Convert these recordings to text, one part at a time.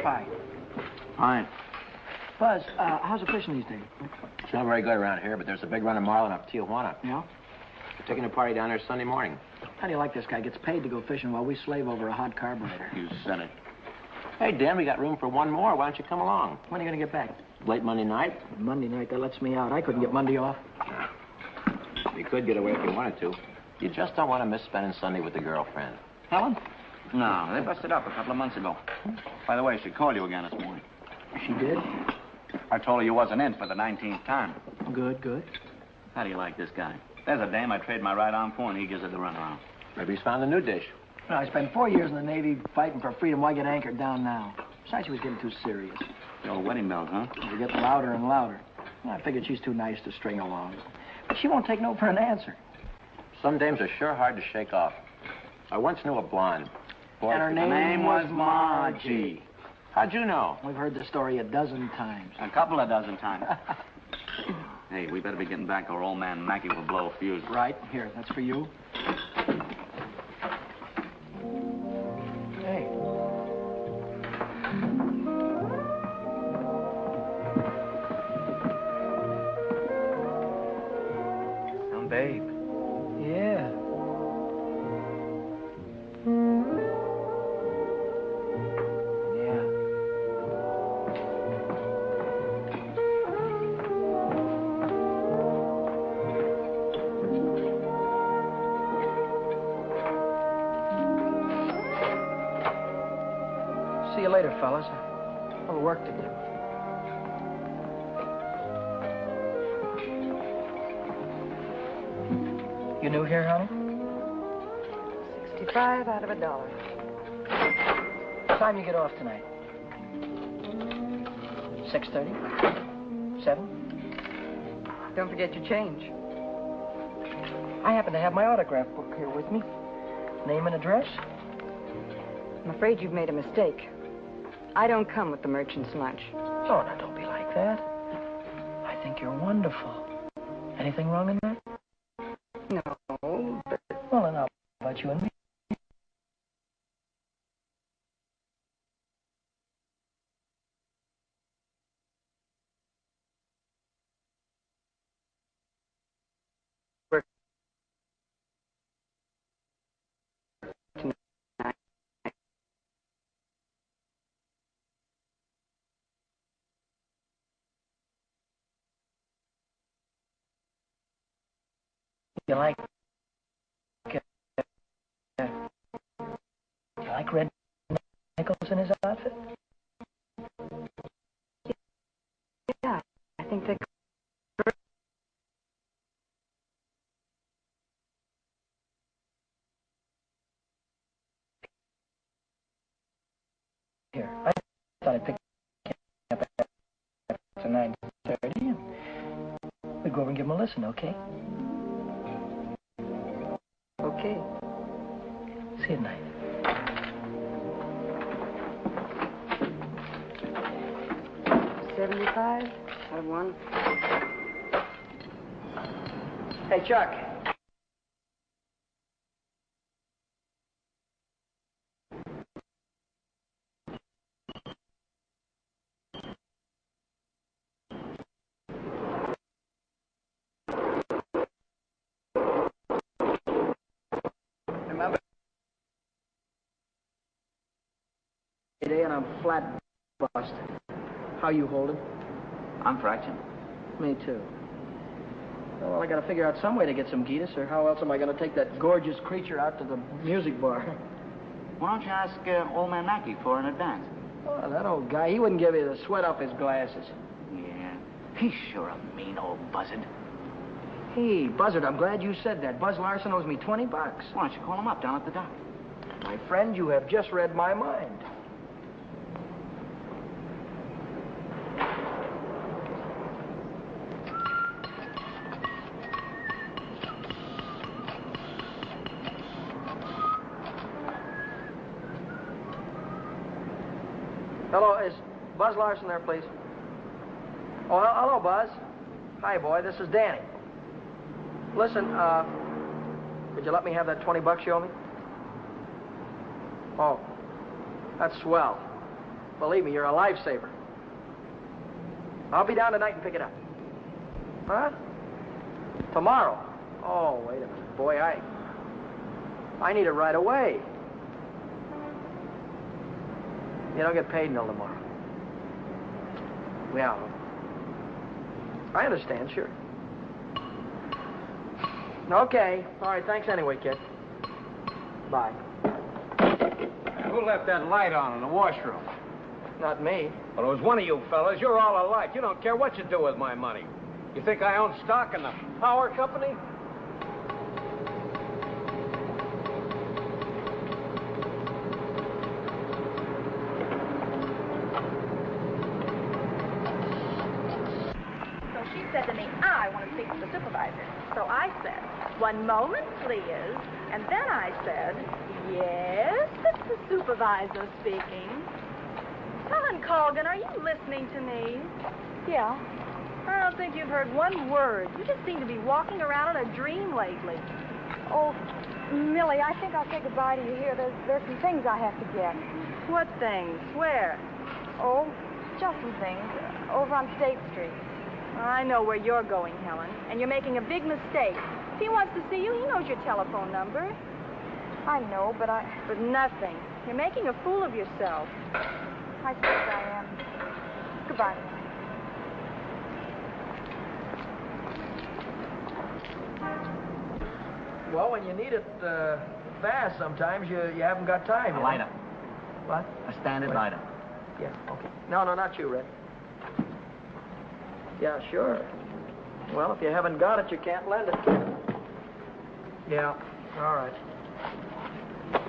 pie. Fine. Buzz, how's the fishing these days? It's not very good around here, but there's a big run of marlin up Tijuana. Yeah? We're taking a party down there Sunday morning. How do you like this guy? Gets paid to go fishing while we slave over a hot carburetor. You said it. Hey, Dan, we got room for one more. Why don't you come along? When are you going to get back? Late Monday night. Monday night, that lets me out. I couldn't get Monday off. You could get away if you wanted to. You just don't want to miss spending Sunday with the girlfriend. Helen? No, they busted up a couple of months ago. By the way, she called you again this morning. She did? I told her you wasn't in for the 19th time. Good, good. How do you like this guy? There's a dame I trade my right arm for, and he gives her the runaround. Maybe he's found a new dish. Well, I spent 4 years in the Navy fighting for freedom. Why get anchored down now? Besides, she was getting too serious. The old wedding bells, huh? They were getting louder and louder. Well, I figured she's too nice to string along. But she won't take no for an answer. Some dames are sure hard to shake off. I once knew a blonde. Boy, And her name was Margie. How'd you know? We've heard the story a dozen times. A couple of dozen times. Hey, we better be getting back or old man Mackey will blow a fuse. Right. Here, that's for you. Hey. Some babe. Yeah. See you later, fellas. A little work to do. You new here, honey? 65 out of $1. What time you get off tonight? 6:30? 7? Don't forget your change. I happen to have my autograph book here with me. Name and address? I'm afraid you've made a mistake. I don't come with the merchant's lunch. Oh, now don't be like that. I think you're wonderful. Anything wrong in that? No, but Well, then how about you and me? You like red nickels in his outfit? yeah, I think they... Here, I thought I'd pick up after 9:30 and we'd go over and give him a listen, okay? Okay. See you tonight. $75 out of $1. Hey, Chuck. Remember? Today and I'm flat busted. How you holding? I'm fractured. Me too. Well, I gotta figure out some way to get some Gitas, or how else am I gonna take that gorgeous creature out to the music bar? Why don't you ask old man Mackey for an advance? Oh, that old guy, he wouldn't give you the sweat off his glasses. Yeah, he's sure a mean old buzzard. Hey, Buzzard, I'm glad you said that. Buzz Larson owes me $20. Why don't you call him up down at the dock? My friend, you have just read my mind. Hello, is Buzz Larson there, please? Oh, hello, Buzz. Hi, boy, this is Danny. Listen, could you let me have that $20 you owe me? Oh, that's swell. Believe me, you're a lifesaver. I'll be down tonight and pick it up. Huh? Tomorrow? Oh, wait a minute. Boy, I need it right away. You don't get paid until tomorrow. Yeah. I understand, sure. Okay. All right, thanks anyway, kid. Bye. Who left that light on in the washroom? Not me. Well, it was one of you fellas. You're all alike. You don't care what you do with my money. You think I own stock in the power company? So she said to me, I want to speak to the supervisor. So I said, 1 moment, please. And then I said, yes, it's the supervisor speaking. Helen Colgan, are you listening to me? Yeah. I don't think you've heard one word. You just seem to be walking around in a dream lately. Oh, Millie, I think I'll say goodbye to you here. There's some things I have to get. What things? Where? Oh, just some things. Over on State Street. I know where you're going, Helen, and you're making a big mistake. If he wants to see you, he knows your telephone number. I know, but But nothing. You're making a fool of yourself. I suppose I am. Goodbye. Well, when you need it fast, sometimes you haven't got time. A lighter. What? A standard lighter. Yeah, okay. No, not you, Red. Yeah, sure. Well, if you haven't got it, you can't lend it. Yeah, all right.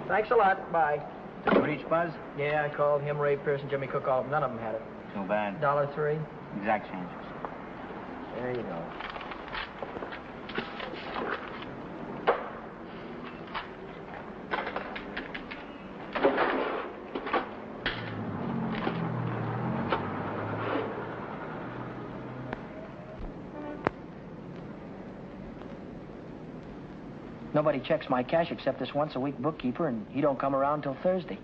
Thanks a lot. Bye. Did you reach Buzz? Yeah, I called him, Ray Pearson, Jimmy Cook, all of them. None of them had it. Too bad. $1.03. Exact changes. There you go. Nobody checks my cash except this once-a-week bookkeeper, and he don't come around till Thursday.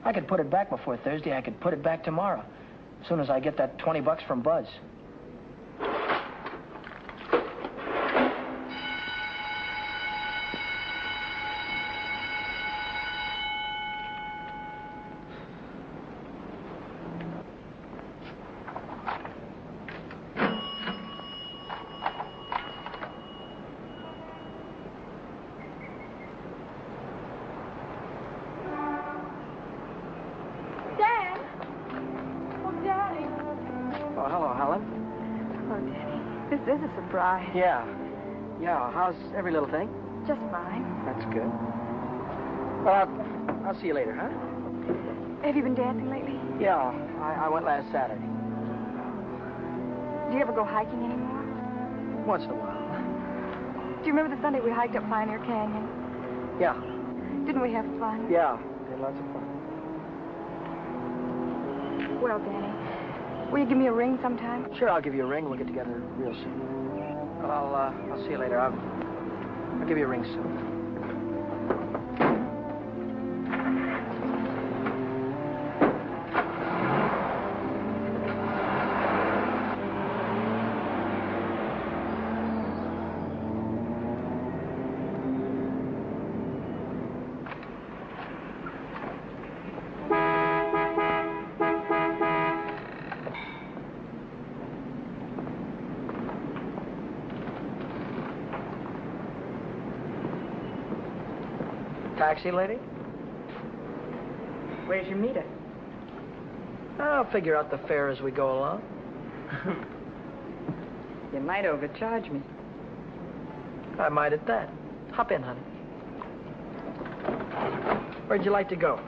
I could put it back before Thursday. I could put it back tomorrow, as soon as I get that $20 from Buzz. This is a surprise. Yeah. How's every little thing? Just fine. That's good. Well, I'll see you later, huh? Have you been dancing lately? Yeah, I went last Saturday. Do you ever go hiking anymore? Once in a while. Do you remember the Sunday we hiked up Pioneer Canyon? Yeah. Didn't we have fun? Yeah, we had lots of fun. Well, Danny, will you give me a ring sometime? Sure, I'll give you a ring. We'll get together real soon. Well, I'll see you later. I'll give you a ring soon. Taxi lady? Where's your meter? I'll figure out the fare as we go along. You might overcharge me. I might at that. Hop in, honey. Where'd you like to go?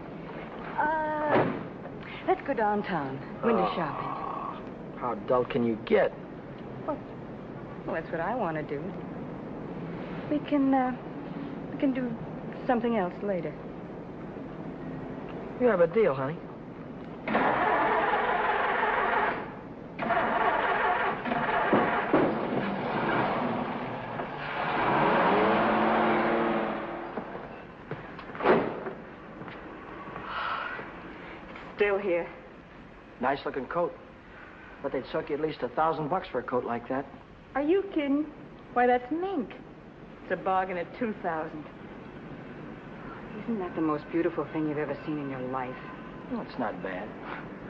Let's go downtown. Window shopping. How dull can you get? Well, that's what I want to do. We can do something else later. You have a deal, honey. Still here. Nice-looking coat. But they'd suck you at least $1,000 for a coat like that. Are you kidding? Why, that's mink. It's a bargain at $2,000. Isn't that the most beautiful thing you've ever seen in your life? Well, it's not bad.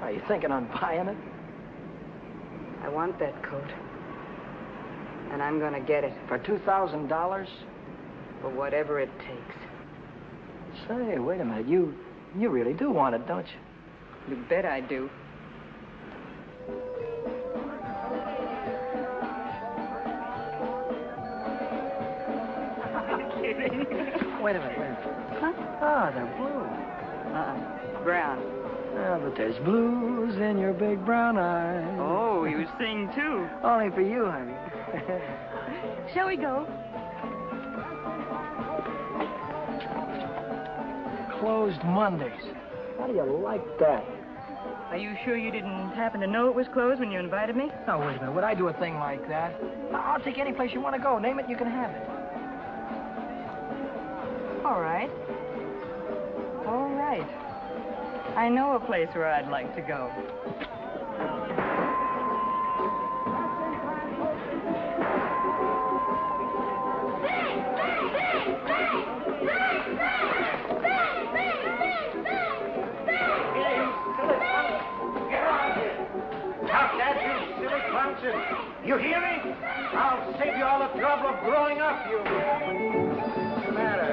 Are you thinking on buying it? I want that coat. And I'm gonna get it. For $2,000? For whatever it takes. Say, wait a minute. You really do want it, don't you? You bet I do. Wait a minute. Huh? Ah, they're blue. Brown. Yeah, but there's blues in your big brown eyes. Oh, you sing too. Only for you, honey. Shall we go? Closed Mondays. How do you like that? Are you sure you didn't happen to know it was closed when you invited me? Oh, wait a minute. Would I do a thing like that? I'll take any place you want to go. Name it, you can have it. All right. All right. I know a place where I'd like to go. You hear me? I'll save you all the trouble of growing up, you. What's the matter?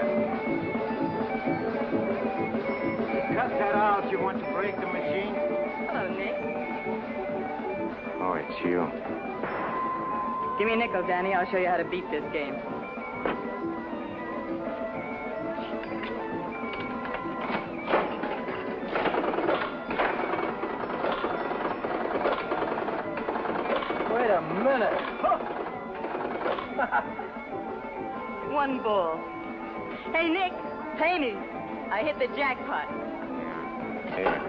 Cut that out. You want to break the machine? Hello, Nick. Oh, it's you. Give me a nickel, Danny. I'll show you how to beat this game. Wait a minute. One bull. Hey, Nick, pay me. I hit the jackpot. Here.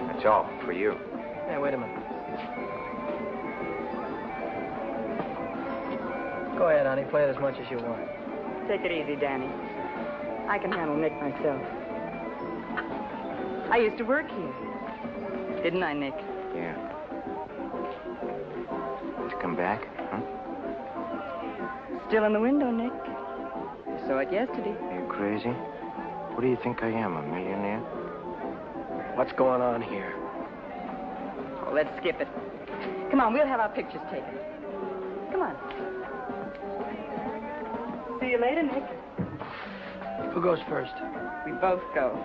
That's all for you. Hey, wait a minute. Go ahead, honey. Play it as much as you want. Take it easy, Danny. I can handle Nick myself. I used to work here. Didn't I, Nick? Yeah. To come back, huh? Still in the window, Nick. I saw it yesterday. Are you crazy? What do you think I am, a millionaire? What's going on here? Oh, let's skip it. Come on, we'll have our pictures taken. Come on. See you later, Nick. Who goes first? We both go.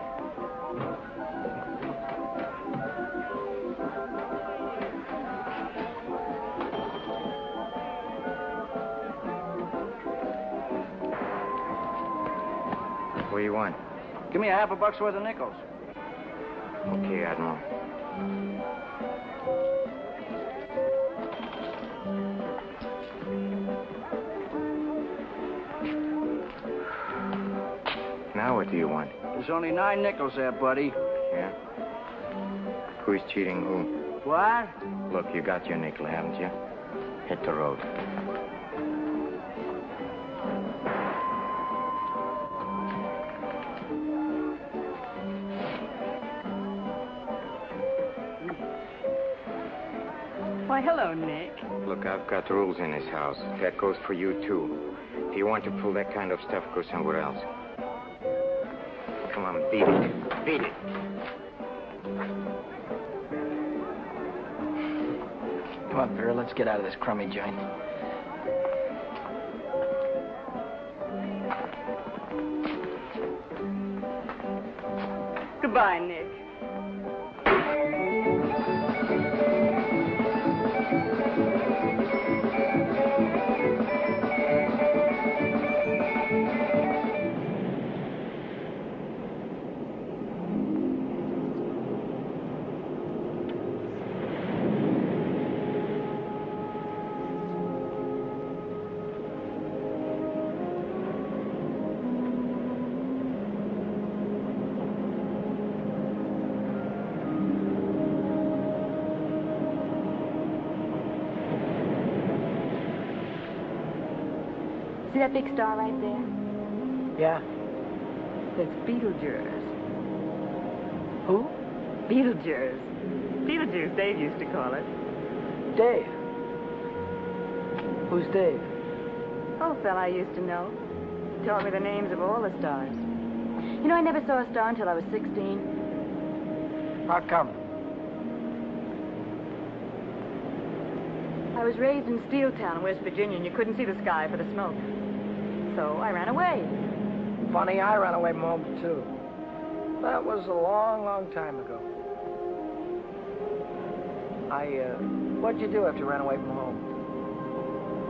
What do you want? Give me $50 worth of nickels. Okay, Admiral. Now what do you want? There's only 9 nickels there, buddy. Yeah? Who's cheating who? What? Look, you got your nickel, haven't you? Hit the road. Why, hello, Nick. Look, I've got rules in this house. That goes for you, too. If you want to pull that kind of stuff, go somewhere else. Come on, beat it. Beat it. Come on, Vera, let's get out of this crummy joint. Goodbye, Nick. See that big star right there? Yeah? It's Beetlejuice. Who? Beetlejuice. Beetlejuice, Dave used to call it. Dave. Who's Dave? Old fella I used to know. Taught me the names of all the stars. You know, I never saw a star until I was 16. How come? I was raised in Steeltown, West Virginia, and you couldn't see the sky for the smoke. So I ran away. Funny, I ran away from home, too. That was a long, long time ago. What'd you do after you ran away from home?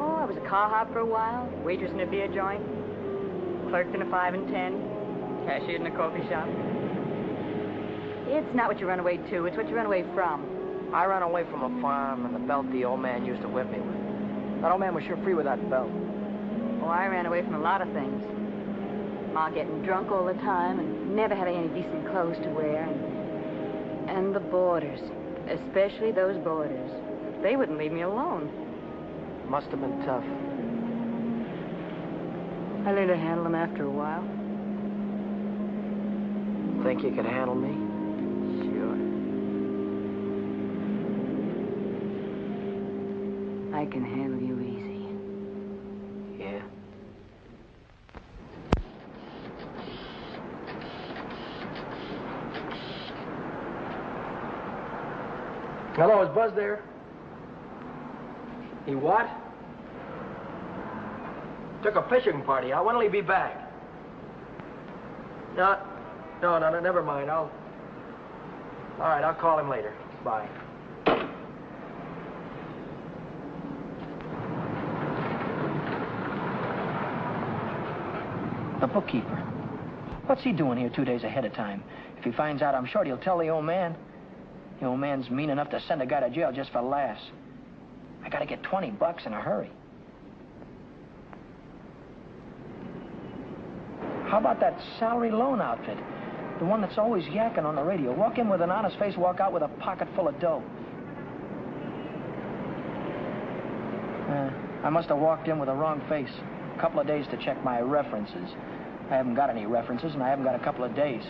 Oh, I was a car hop for a while, waitress in a beer joint, clerked in a 5 and 10, cashiered in a coffee shop. It's not what you run away to, it's what you run away from. I ran away from a farm and the belt the old man used to whip me with. That old man was sure free with that belt. Oh, I ran away from a lot of things. Ma getting drunk all the time and never having any decent clothes to wear. And the boarders, especially those boarders. They wouldn't leave me alone. Must have been tough. I learned to handle them after a while. Think you could handle me? Sure. I can handle you easy. Yeah. Hello, is Buzz there? He what? Took a fishing party. When will he be back? No, never mind. All right, I'll call him later. Bye. The bookkeeper. What's he doing here 2 days ahead of time? If he finds out, I'm sure he'll tell the old man. The old man's mean enough to send a guy to jail just for laughs. I gotta get $20 in a hurry. How about that salary loan outfit? The one that's always yakking on the radio. Walk in with an honest face, walk out with a pocket full of dough. I must have walked in with the wrong face. A couple of days to check my references. I haven't got any references, and I haven't got a couple of days.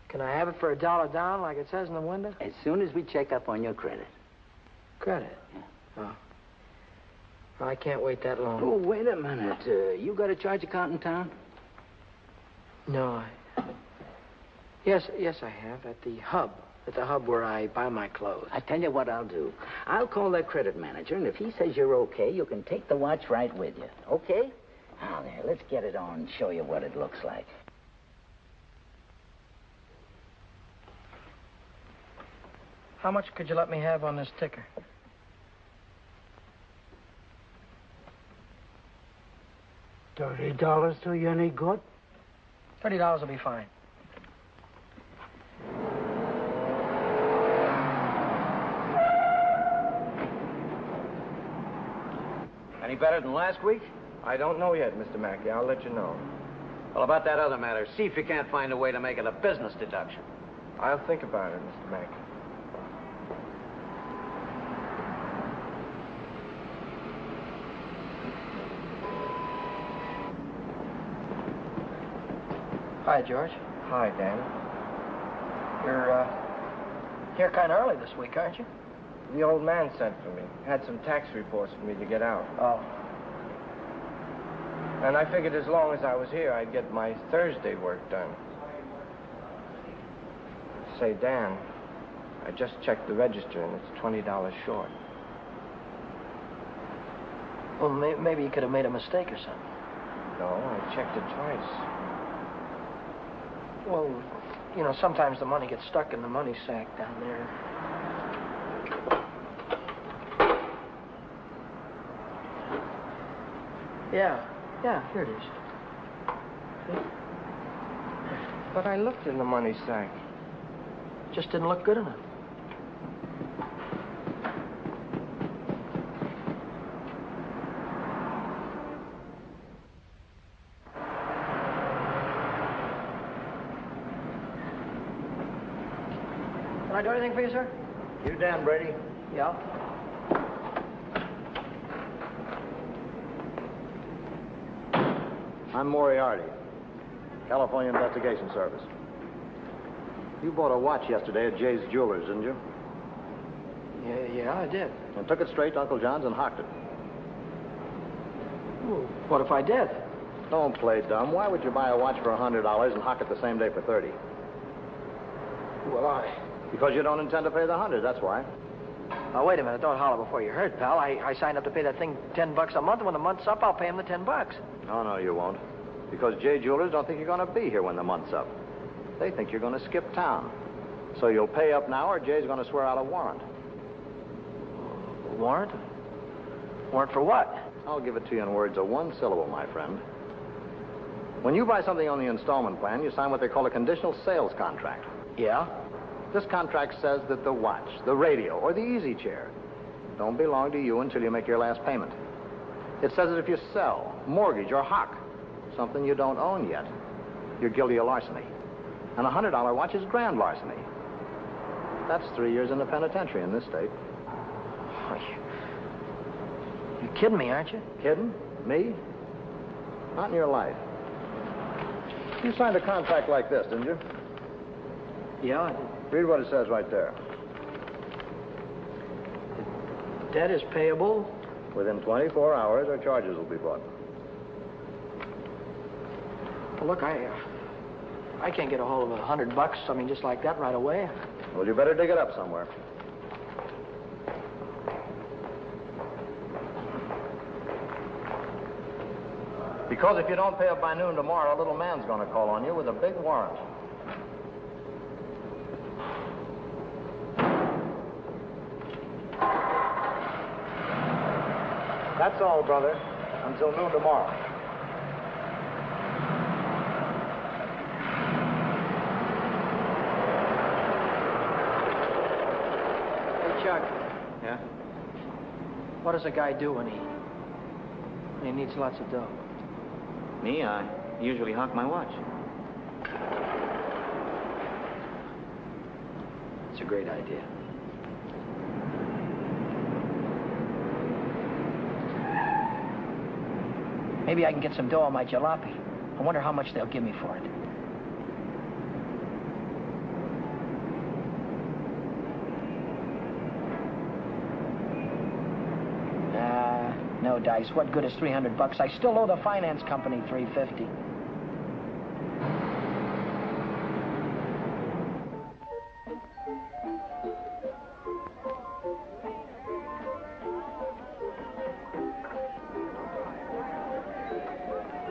Can I have it for $1 down, like it says in the window? As soon as we check up on your credit. Credit? Yeah. Oh. Well, I can't wait that long. Oh, wait a minute. You got a charge account in town? No, Yes, I have. At the hub. At the hub where I buy my clothes. I tell you what I'll do. I'll call that credit manager, and if he says you're okay, you can take the watch right with you. Okay? Now, there, let's get it on and show you what it looks like. How much could you let me have on this ticker? $30 do you any good? $30 will be fine. Any better than last week? I don't know yet, Mr. Mackey. I'll let you know. Well, about that other matter, see if you can't find a way to make it a business deduction. I'll think about it, Mr. Mackey. Hi, George. Hi, Dan. You're here kind of early this week, aren't you? The old man sent for me. Had some tax reports for me to get out. Oh. And I figured as long as I was here, I'd get my Thursday work done. Say, Dan, I just checked the register, and it's $20 short. Well, maybe you could have made a mistake or something. No, I checked it twice. Well, you know, sometimes the money gets stuck in the money sack down there. Yeah, here it is. See? But I looked in the money sack. Just didn't look good enough. Can I do anything for you, sir? You Dan Brady? Yeah. I'm Moriarty, California Investigation Service. You bought a watch yesterday at Jay's Jewelers, didn't you? Yeah, I did. And took it straight to Uncle John's and hocked it. Well, what if I did? Don't play dumb. Why would you buy a watch for $100 and hock it the same day for $30? Well, Because you don't intend to pay the $100, that's why. Now, wait a minute. Don't holler before you hurt, pal. I signed up to pay that thing $10 a month, and when the month's up, I'll pay him the $10. No, you won't. Because Jay Jewelers don't think you're going to be here when the month's up. They think you're going to skip town. So you'll pay up now, or Jay's going to swear out a warrant. Warrant? Warrant for what? I'll give it to you in words of one syllable, my friend. When you buy something on the installment plan, you sign what they call a conditional sales contract. Yeah? This contract says that the watch, the radio, or the easy chair don't belong to you until you make your last payment. It says that if you sell, mortgage, or hock something you don't own yet, you're guilty of larceny. And a $100 watch is grand larceny. That's 3 years in the penitentiary in this state. Oh, you're kidding me, aren't you? Kidding? Me? Not in your life. You signed a contract like this, didn't you? Yeah, I did. Read what it says right there. The debt is payable. Within 24 hours, or charges will be brought. Well, look, I can't get a hold of $100, I mean, just like that right away. Well, you better dig it up somewhere. Because if you don't pay up by noon tomorrow, a little man's going to call on you with a big warrant. That's all, brother. Until noon tomorrow. Hey, Chuck, Yeah? what does a guy do when he needs lots of dough? Me, I usually hock my watch. It's a great idea. Maybe I can get some dough on my jalopy. I wonder how much they'll give me for it. No dice. What good is $300? I still owe the finance company $350.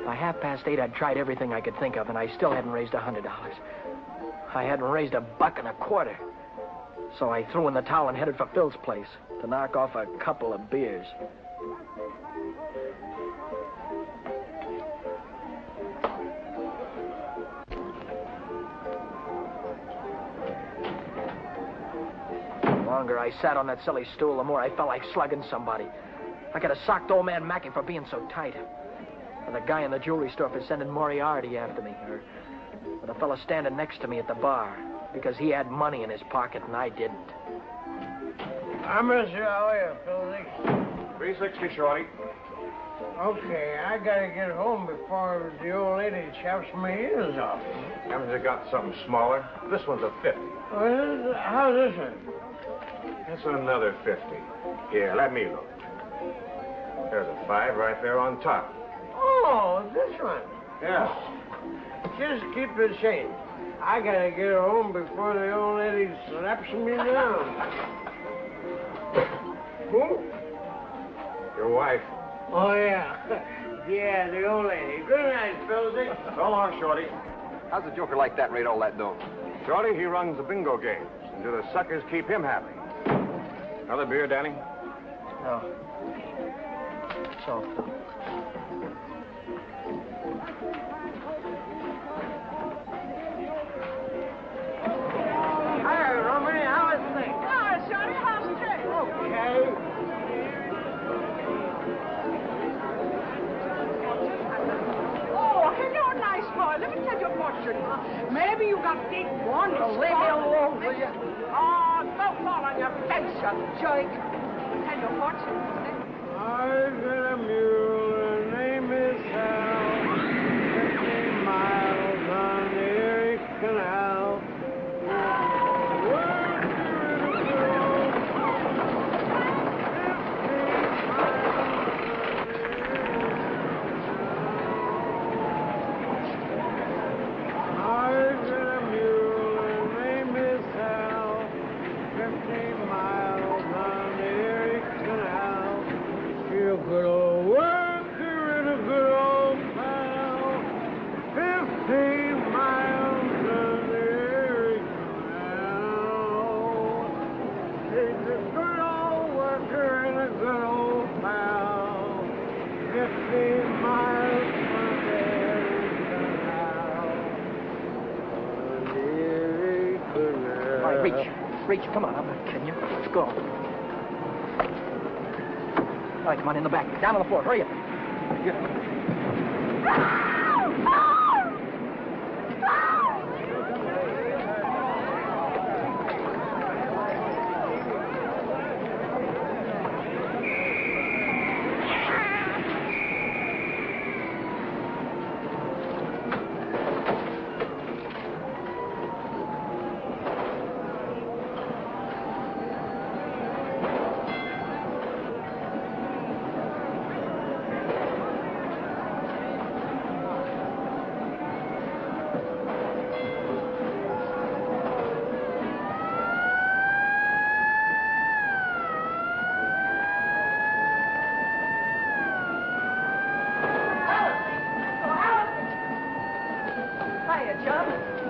By 8:30, I'd tried everything I could think of, and I still hadn't raised $100. I hadn't raised $1.25. So I threw in the towel and headed for Phil's place to knock off a couple of beers. The longer I sat on that silly stool, the more I felt like slugging somebody. I could have socked old man Mackey for being so tight. Or the guy in the jewelry store for sending Moriarty after me. Or the fella standing next to me at the bar because he had money in his pocket and I didn't. I miss you. How are you, Philly? 360, Shorty. Okay, I gotta get home before the old lady chops my ears off. Haven't you got something smaller? This one's a 50. How's this one? That's another 50. Here, let me look. There's a 5 right there on top. Oh, this one. Yeah. Just keep the change. I gotta get home before the old lady slaps me down. Who? Your wife. Oh, yeah. Yeah, the old lady. Good night, Philly. So long, Shorty. How's a joker like that rate all that dough? Shorty, he runs the bingo games. And do the suckers keep him happy? Another beer, Danny? No. So. Hey, Rooney, how is things? Oh, Shorty, how's the day? Okay. Oh, hello, nice boy. Let me tell you a fortune. Maybe you got big one. Leave me alone, will you? Oh, don't fall on your face, you jerk. Tell you a fortune. I got a mule, her name is Helen. 50 miles on the Erie Canal. Good old worker and a good old pal. 15 miles on the Erie Canal. He's a good old worker and a good old pal. 15 miles on the Erie Canal. On the Erie Canal. All right, reach. Come on, I'm not kidding you. Let's go. All right, come on, in the back. Down on the floor. Hurry up.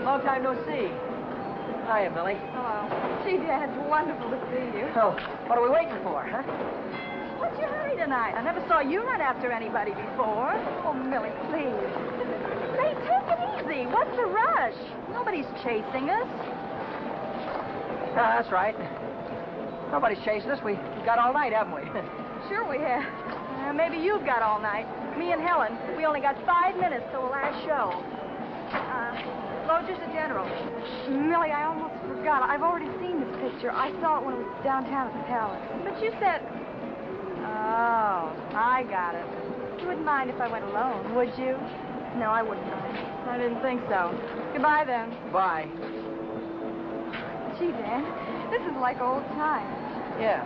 Long time no see. Hiya, Millie. Hello. Gee, Dad, it's wonderful to see you. So, what are we waiting for, huh? What's your hurry tonight? I never saw you run after anybody before. Oh, Millie, please. Say, take it easy. What's the rush? Nobody's chasing us. That's right. Nobody's chasing us. We got all night, haven't we? Sure we have. Maybe you've got all night. Me and Helen, we only got 5 minutes till the last show. Just a general. Millie, I almost forgot. I've already seen this picture. I saw it when it was downtown at the Palace. But you said... Oh, I got it. You wouldn't mind if I went alone, would you? No, I wouldn't mind. I didn't think so. Goodbye, then. Bye. Gee, Dan, this is like old times. Yeah.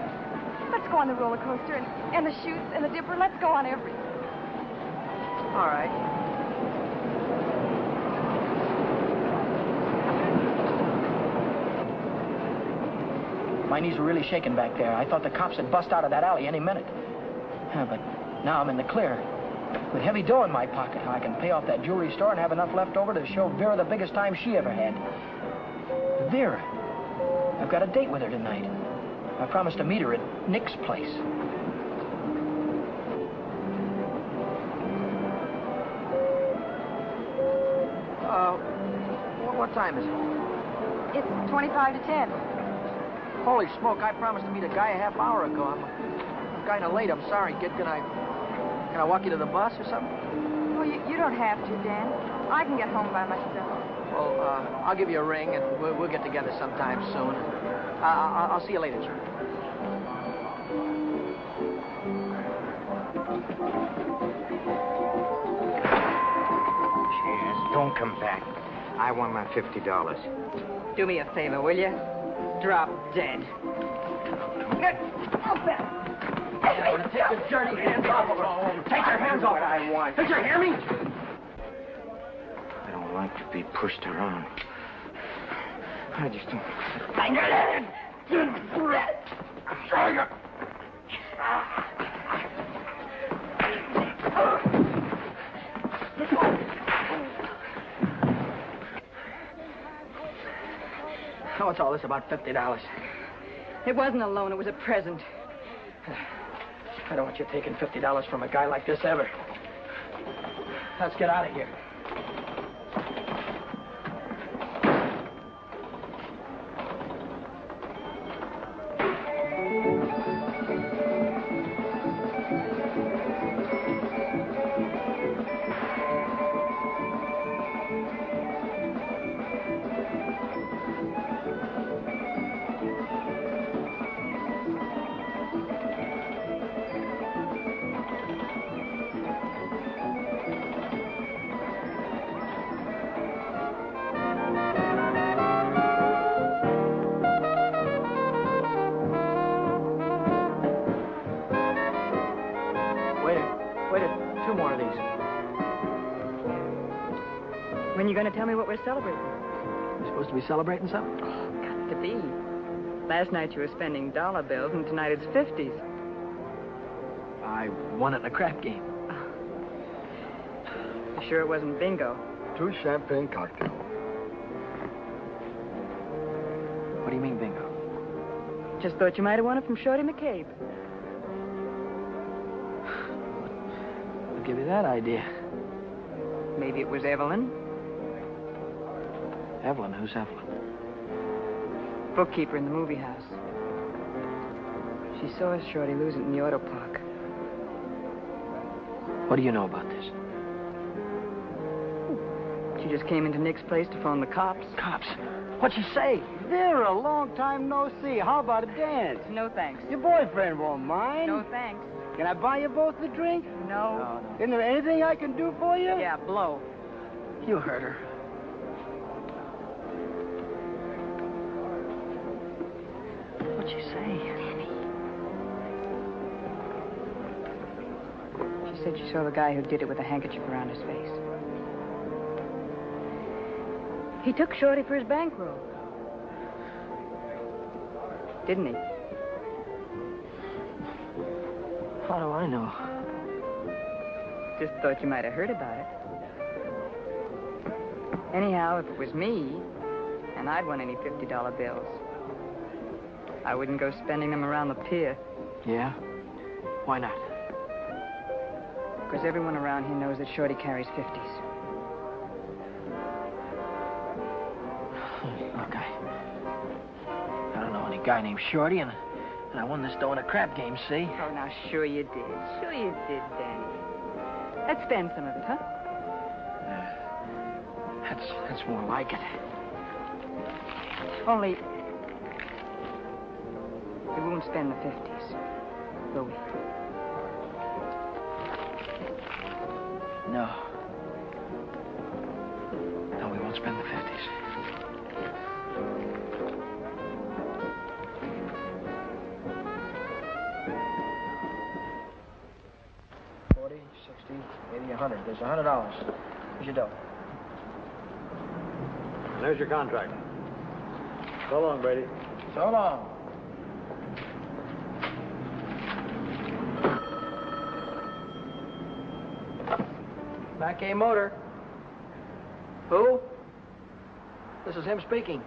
Let's go on the roller coaster and the chutes and the dipper. Let's go on everything. All right. My knees were really shaking back there. I thought the cops had bust out of that alley any minute. But now I'm in the clear. With heavy dough in my pocket, I can pay off that jewelry store and have enough left over to show Vera the biggest time she ever had. Vera. I've got a date with her tonight. I promised to meet her at Nick's place. What time is it? It's 25 to 10. Holy smoke, I promised to meet a guy a half hour ago. I'm kind of late. I'm sorry, kid. Can I walk you to the bus or something? Well, you don't have to, Dan. I can get home by myself. Well, I'll give you a ring, and we'll get together sometime soon. I'll see you later, Jim. Cheers. Don't come back. I want my $50. Do me a favor, will you? Drop dead. Take your dirty hands off of her. Take your hands off. I want. Did you hear me? I don't like to be pushed around. I just don't... What's all this about $50? It wasn't a loan, it was a present. I don't want you taking $50 from a guy like this ever. Let's get out of here. When are you going to tell me what we're celebrating? We're supposed to be celebrating something? Oh, got to be. Last night you were spending dollar bills, and tonight it's 50s. I won it in a crap game. You sure it wasn't bingo? 2 champagne cocktails. What do you mean, bingo? Just thought you might have won it from Shorty McCabe. I'll give you that idea. Maybe it was Evelyn. Evelyn? Who's Evelyn? Bookkeeper in the movie house. She saw Shorty lose it in the auto park. What do you know about this? She just came into Nick's place to phone the cops. Cops? What'd you say? Vera, long time no see. How about a dance? No, thanks. Your boyfriend won't mind. No, thanks. Can I buy you both a drink? No. Isn't there anything I can do for you? Yeah, blow. You heard her. What'd she say? She said she saw the guy who did it with a handkerchief around his face. He took Shorty for his bankroll. Didn't he? How do I know? Just thought you might have heard about it. Anyhow, if it was me, and I'd won any $50 bills, I wouldn't go spending them around the pier. Yeah? Why not? Because everyone around here knows that Shorty carries 50s. Look, I don't know any guy named Shorty, and I won this dough in a crap game, see? Oh, now, sure you did. Sure you did, Danny. Let's spend some of it, huh? That's more like it. Only, we won't spend the 50s, will we? No. No, we won't spend the 50s. $40, $60, $80, $100. There's $100. Here's your dough. There's your contract. So long, Brady. So long. Back A Motor. Who? This is him speaking.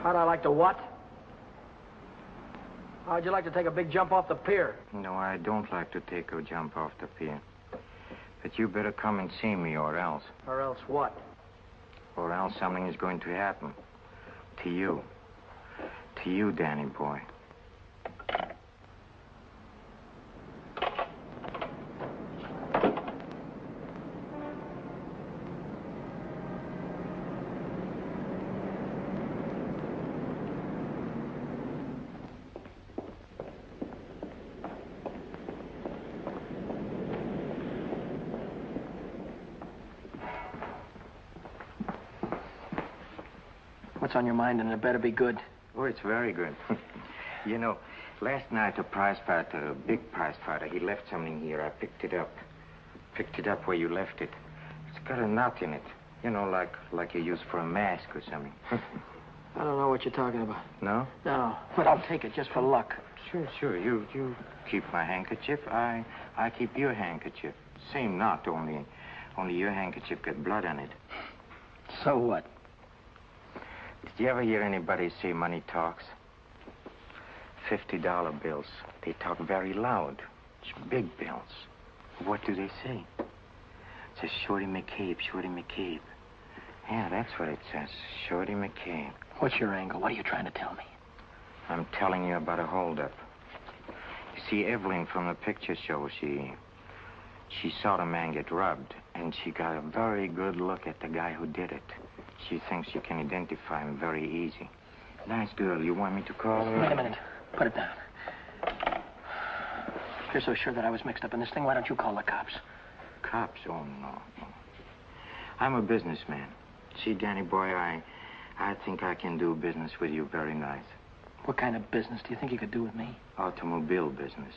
How'd I like to what? How'd you like to take a big jump off the pier? No, I don't like to take a jump off the pier. But you better come and see me, or else. Or else what? Or else something is going to happen. To you. To you, Danny Boy. What's on your mind, and it better be good. Oh, it's very good. You know, last night a prize fighter, a big prize fighter, he left something here. I picked it up. Picked it up where you left it. It's got a knot in it. You know, like you use for a mask or something. I don't know what you're talking about. No? No, but I'll take it just for luck. Sure. You keep my handkerchief. I keep your handkerchief. Same knot, only your handkerchief got blood on it. So what? Did you ever hear anybody say money talks? $50 bills. They talk very loud. It's big bills. What do they say? It says Shorty McCabe, Shorty McCabe. Yeah, that's what it says. Shorty McCabe. What's your angle? What are you trying to tell me? I'm telling you about a holdup. You see, Evelyn from the picture show, she saw the man get robbed, and she got a very good look at the guy who did it. She thinks you can identify him very easy. Nice girl. You want me to call her? Wait a minute. Put it down. If you're so sure that I was mixed up in this thing, why don't you call the cops? Cops? Oh, no. I'm a businessman. See, Danny Boy, I think I can do business with you very nice. What kind of business do you think you could do with me? Automobile business.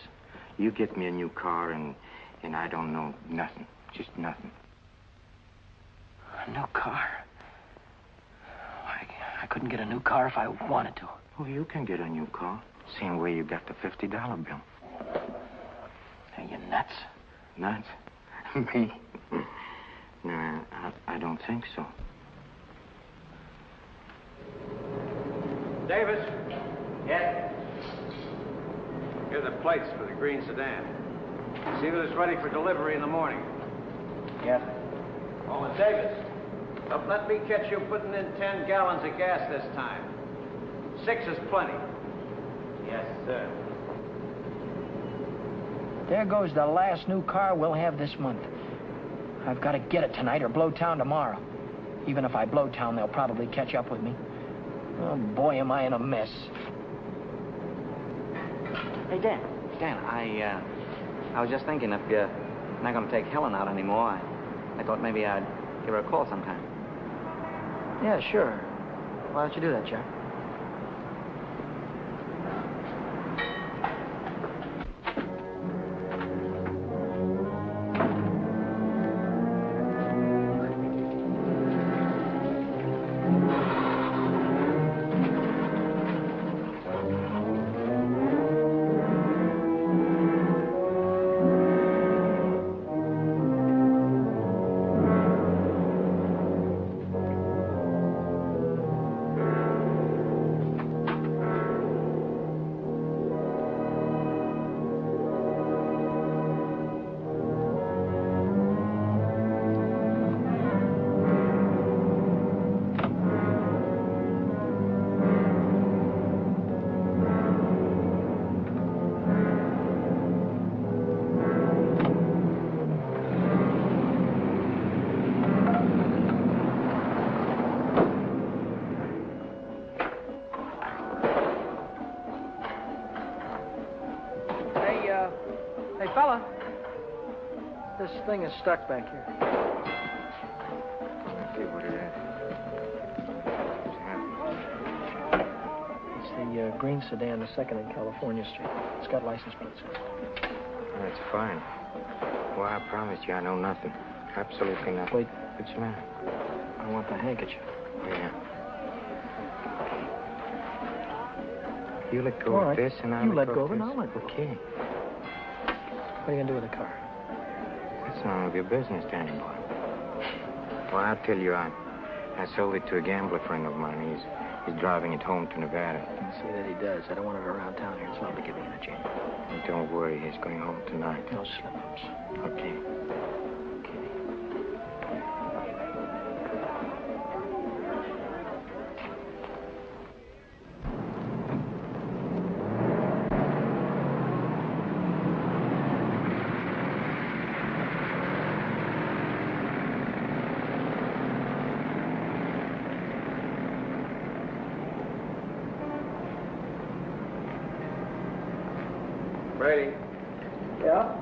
You get me a new car, and I don't know nothing. Just nothing. A new car? I couldn't get a new car if I wanted to. Oh, you can get a new car. Same way you got the $50 bill. Are you nuts? Nuts? Me? No, I don't think so. Davis, Yes? here are the plates for the green sedan. See that it's ready for delivery in the morning. Yes. Oh, and Davis, don't let me catch you putting in 10 gallons of gas this time. 6 is plenty. Yes, sir. There goes the last new car we'll have this month. I've got to get it tonight or blow town tomorrow. Even if I blow town, they'll probably catch up with me. Oh, boy, am I in a mess. Hey, Dan, I was just thinking if you're not going to take Helen out anymore, I thought maybe I'd give her a call sometime. Yeah, sure. Why don't you do that, Jack? Hey, fella. This thing is stuck back here. Okay, what is that? It's the green sedan, the second in California Street. It's got license plates. That's fine. Well, I promise you I know nothing. Absolutely nothing. Wait. What's the matter? I want the handkerchief. Yeah. You let go All of right. this and I'll You let go of of it, this. I'll let go. Okay. What are you going to do with the car? That's none of your business, Danny Boy. Well, I'll tell you, I sold it to a gambler friend of mine. He's driving it home to Nevada. See that he does. I don't want it around town here. It's not to give me in a jam. And don't worry, he's going home tonight. No slip-ups. Okay. Brady. Yeah?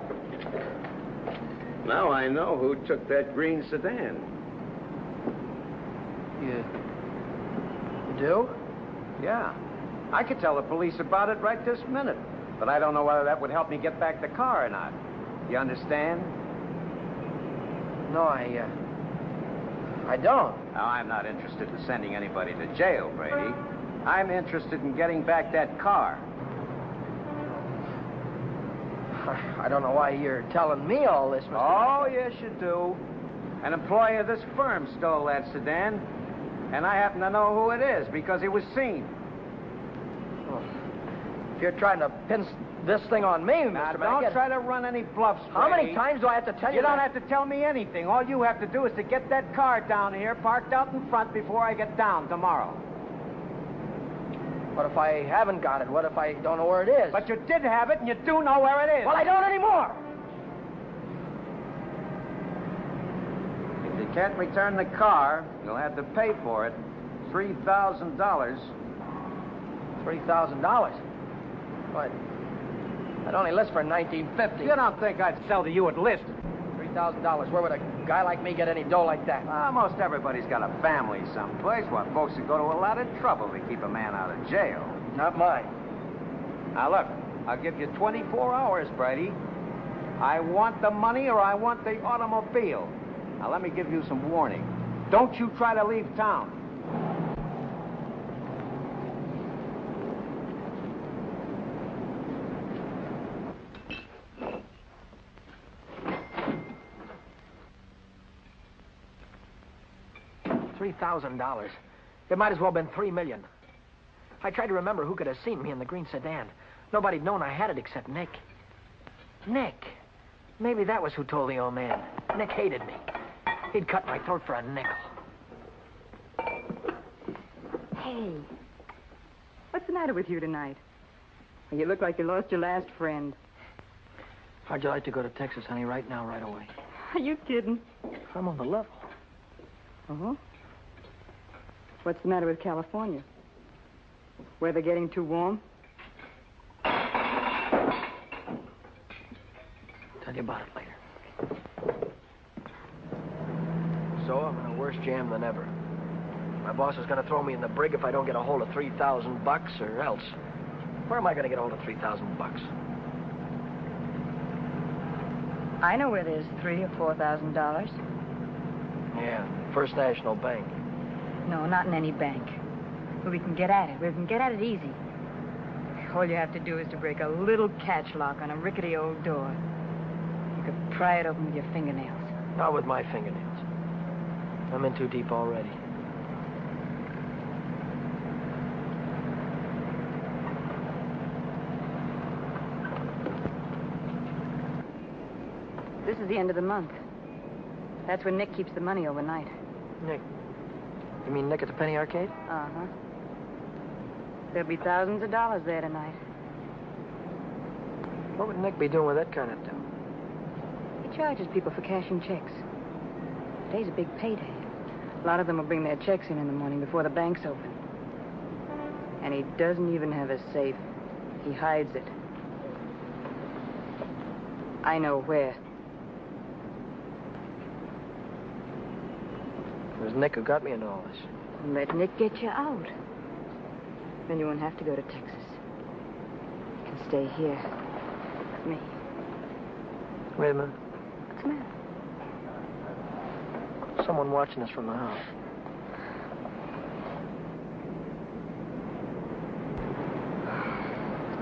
Now I know who took that green sedan. You do? Yeah. I could tell the police about it right this minute. But I don't know whether that would help me get back the car or not. You understand? No, I don't. Now, I'm not interested in sending anybody to jail, Brady. I'm interested in getting back that car. I don't know why you're telling me all this, Mr. Oh, yes, you do. An employee of this firm stole that sedan, and I happen to know who it is because he was seen. Well, if you're trying to pin this thing on me, Now, Mr. don't try to run any bluffs, How many Brady. times do I have to tell you You don't that? have to tell me anything. All you have to do is to get that car down here, parked out in front before I get down tomorrow. What if I haven't got it? What if I don't know where it is? But you did have it, and you do know where it is. Well, I don't anymore. If you can't return the car, you'll have to pay for it. $3,000. $3,000? What? I'd only list for $19.50. You don't think I'd sell to you at list? $3,000. Where would a guy like me get any dough like that? Most everybody's got a family someplace. Well, folks would go to a lot of trouble to keep a man out of jail. Not mine. Now, look, I'll give you 24 hours, Brady. I want the money or I want the automobile. Now, let me give you some warning. Don't you try to leave town. $3,000. It might as well have been $3 million. I tried to remember who could have seen me in the green sedan. Nobody'd known I had it except Nick. Nick. Maybe that was who told the old man. Nick hated me. He'd cut my throat for a nickel. Hey, what's the matter with you tonight? Well, you look like you lost your last friend. How'd you like to go to Texas, honey, right now, right away? Are you kidding? I'm on the level. Uh-huh. What's the matter with California? Weather getting too warm? Tell you about it later. So I'm in a worse jam than ever. My boss is going to throw me in the brig if I don't get a hold of $3,000 or else. Where am I going to get a hold of $3,000? I know where there's $3,000 or $4,000. Yeah, First National Bank. No, not in any bank. But we can get at it. We can get at it easy. All you have to do is to break a little catch lock on a rickety old door. You could pry it open with your fingernails. Not with my fingernails. I'm in too deep already. This is the end of the month. That's when Nick keeps the money overnight. Nick? You mean Nick at the Penny Arcade? Uh-huh. There'll be thousands of dollars there tonight. What would Nick be doing with that kind of dough? He charges people for cashing checks. Today's a big payday. A lot of them will bring their checks in the morning before the bank's open. And he doesn't even have a safe. He hides it. I know where. It was Nick who got me into all this. Let Nick get you out. Then you won't have to go to Texas. You can stay here with me. Wait a minute. What's the matter? Someone watching us from the house.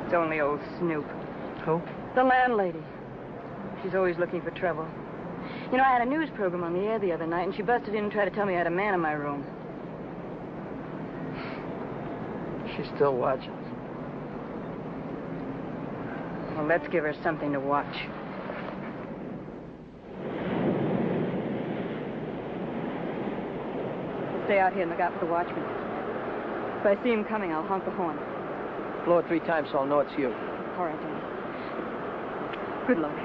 It's only old Snoop. Who? The landlady. She's always looking for trouble. You know, I had a news program on the air the other night, and she busted in and tried to tell me I had a man in my room. She's still watching us. Well, let's give her something to watch. Stay out here and look out for the watchman. If I see him coming, I'll honk the horn. Blow it 3 times so I'll know it's you. All right, Danny. Good luck.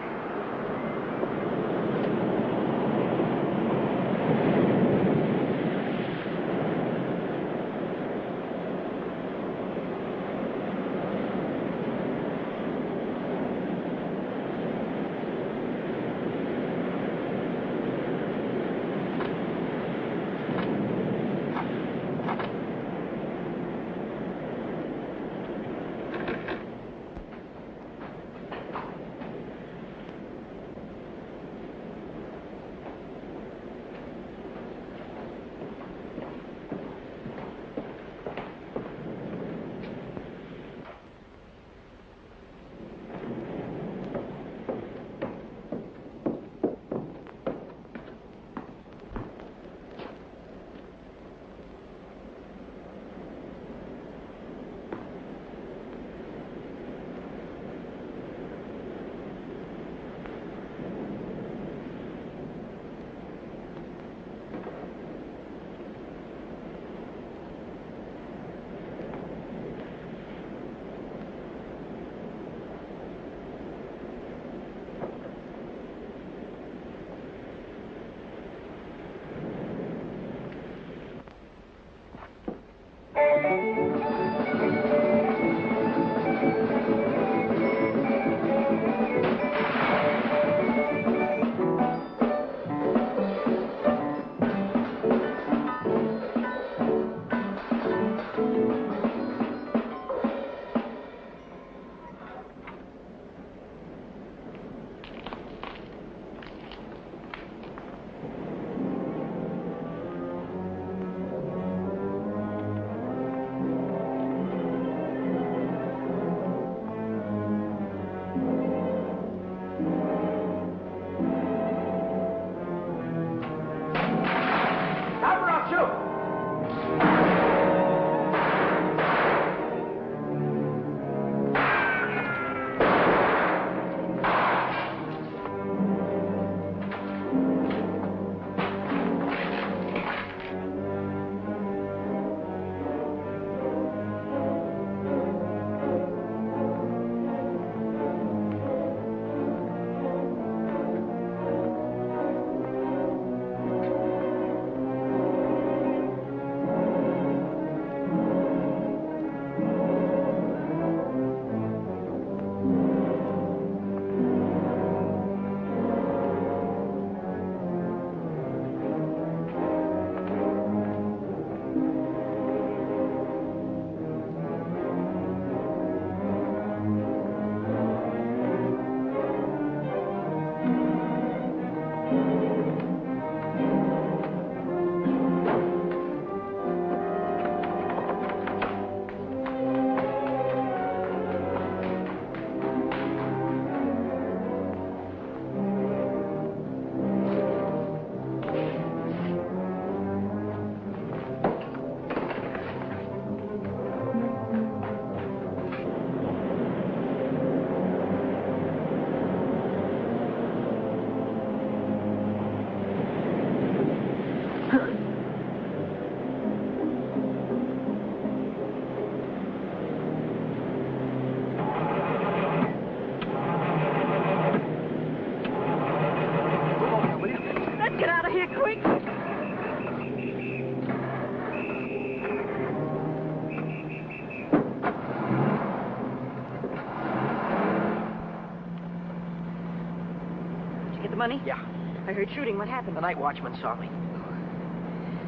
the money? Yeah. I heard shooting. What happened? The night watchman saw me.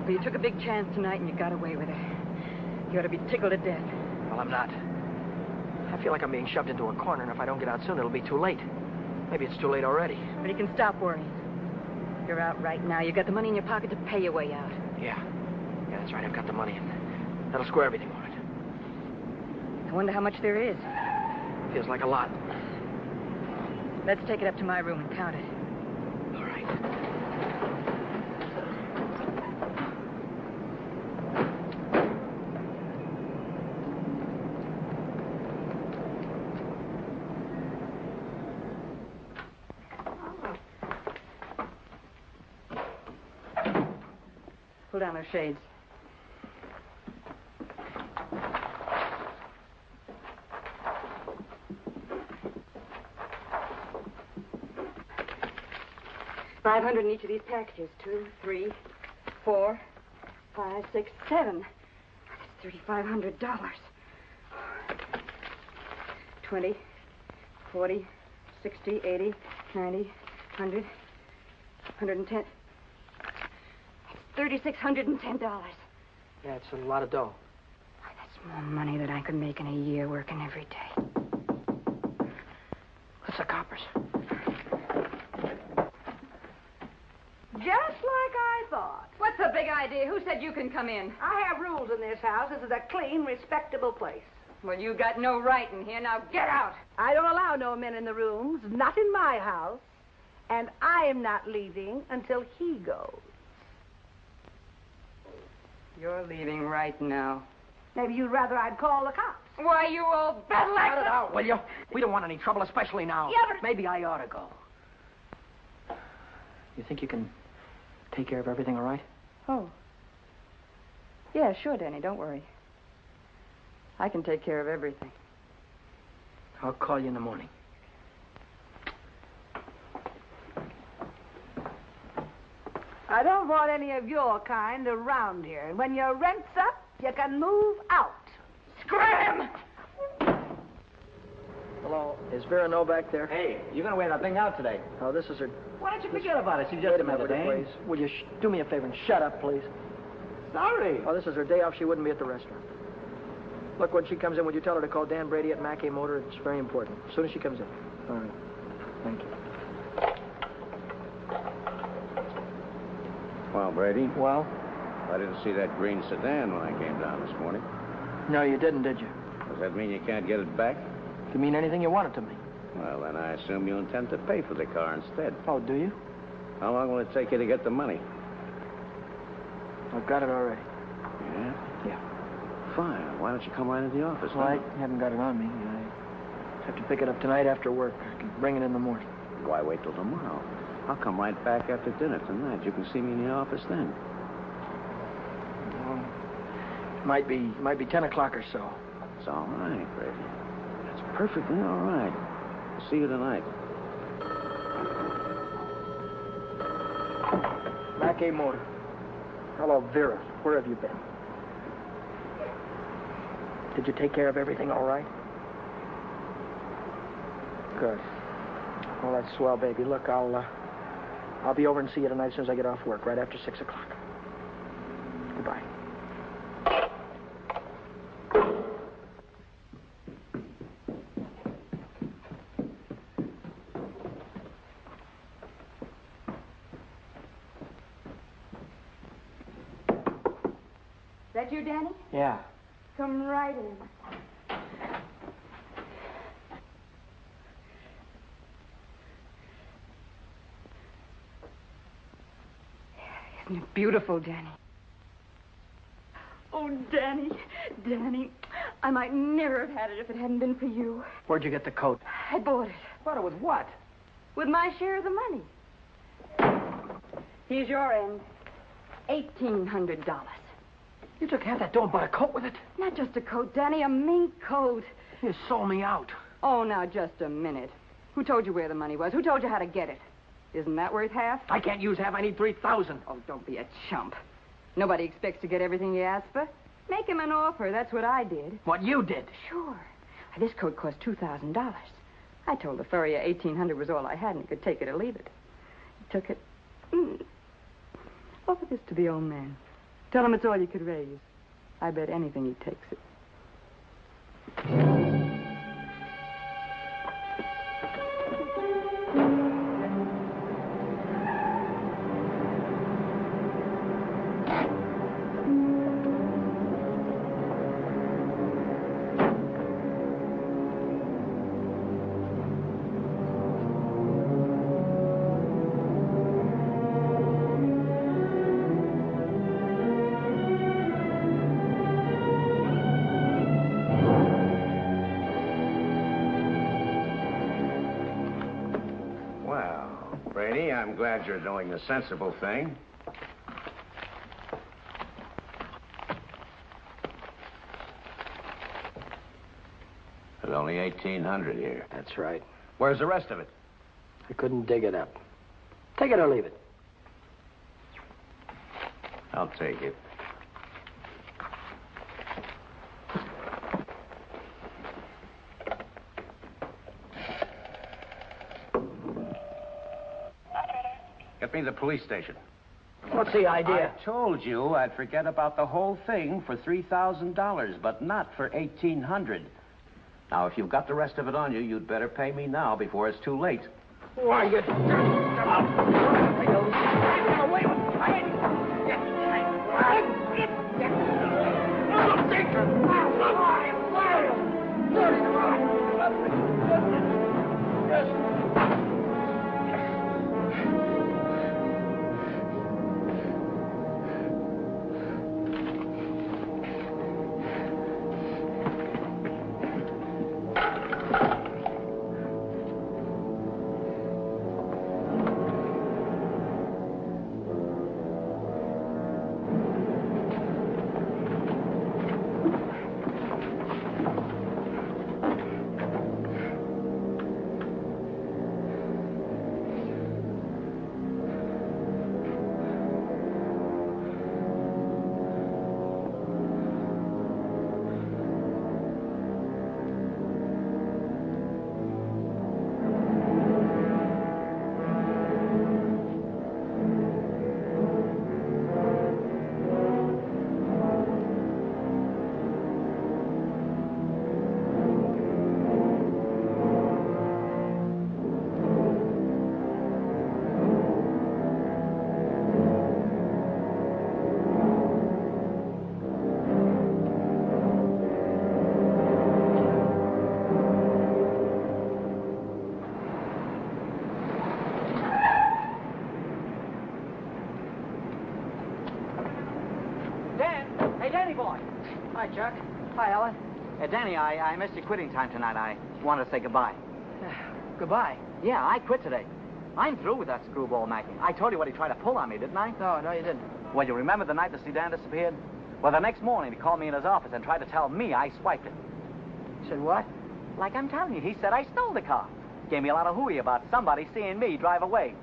Well, you took a big chance tonight and you got away with it. You ought to be tickled to death. Well, I'm not. I feel like I'm being shoved into a corner, and if I don't get out soon, it'll be too late. Maybe it's too late already. But you can stop worrying. You're out right now. You got the money in your pocket to pay your way out. Yeah. Yeah, that's right. I've got the money, and that'll square everything on it. I wonder how much there is. Feels like a lot. Let's take it up to my room and count it. All right. Pull down those shades. $500 in each of these packages. 2, 3, 4, 5, 6, 7. That's $3,500. 20, 40, 60, 80, 90, 100, 110. $3,610. Yeah, it's a lot of dough. That's more money than I could make in a year working every day. What's the coppers? Just like I thought. What's the big idea? Who said you can come in? I have rules in this house. This is a clean, respectable place. Well, you got no right in here. Now get out. I don't allow no men in the rooms, not in my house. And I am not leaving until he goes. You're leaving right now. Maybe you'd rather I'd call the cops. Why, you old battle-axe! Cut it out, will you? We don't want any trouble, especially now. Yeah, but... Maybe I ought to go. You think you can take care of everything all right? Oh. Yeah, sure, Danny. Don't worry. I can take care of everything. I'll call you in the morning. I don't want any of your kind around here. And when your rent's up, you can move out. Scram! Hello, is Vera No back there? Hey, you're going to wear that thing out today. Oh, this is her... Why don't you forget about it? She's just Wait a another minute, day. please. Will you do me a favor and shut up, please? Sorry. Oh, this is her day off. She wouldn't be at the restaurant. Look, when she comes in, would you tell her to call Dan Brady at Mackay Motor? It's very important. As soon as she comes in. All right. Thank you. Well, Brady, Well? I didn't see that green sedan when I came down this morning. No, you didn't, did you? Does that mean you can't get it back? You mean anything you want it to mean? Well, then I assume you intend to pay for the car instead. Oh, do you? How long will it take you to get the money? I've got it already. Yeah? Yeah. Fine. Why don't you come right into the office Well, now? I haven't got it on me. I have to pick it up tonight after work. I can bring it in the morning. Why wait till tomorrow? I'll come right back after dinner tonight. You can see me in the office then. Well, might be 10 o'clock or so. It's all right, Brady. It's perfectly all right. I'll see you tonight. Mackay Motor. Hello, Vera. Where have you been? Did you take care of everything all right? Good. Well, that's swell, baby. Look, I'll be over and see you tonight as soon as I get off work, right after 6 o'clock. Goodbye. That you, Danny? Yeah. Come right in. Isn't it beautiful, Danny? Oh, Danny, Danny, I might never have had it if it hadn't been for you. Where'd you get the coat? I bought it. Bought it with what? With my share of the money. Here's your end. $1,800. You took half that dough and bought a coat with it? Not just a coat, Danny, a mink coat. You sold me out. Oh, now, just a minute. Who told you where the money was? Who told you how to get it? Isn't that worth half? I can't use half. I need 3,000. Oh, don't be a chump. Nobody expects to get everything you ask for. Make him an offer. That's what I did. What you did? Sure. This coat cost $2,000. I told the furrier $1,800 was all I had, and he could take it or leave it. took it. Offer this to the old man. Tell him it's all you could raise. I bet anything he takes it. I'm glad you're doing the sensible thing. There's only $1,800 here. That's right. Where's the rest of it? I couldn't dig it up. Take it or leave it. I'll take it. Get me the police station. What's the idea? I told you I'd forget about the whole thing for $3,000, but not for $1,800. Now, if you've got the rest of it on you, you'd better pay me now before it's too late. Why, you... Hey, Danny Boy. Hi, Chuck. Hi, Helen. Danny, I missed your quitting time tonight. I wanted to say goodbye. Goodbye. Yeah, I quit today. I'm through with that screwball Mackie. I told you what he tried to pull on me, didn't I? No, you didn't. Well, you remember the night the Sedan disappeared? Well, the next morning he called me in his office and tried to tell me I swiped it. Said what? Like I'm telling you, he said I stole the car. Gave me a lot of hooey about somebody seeing me drive away.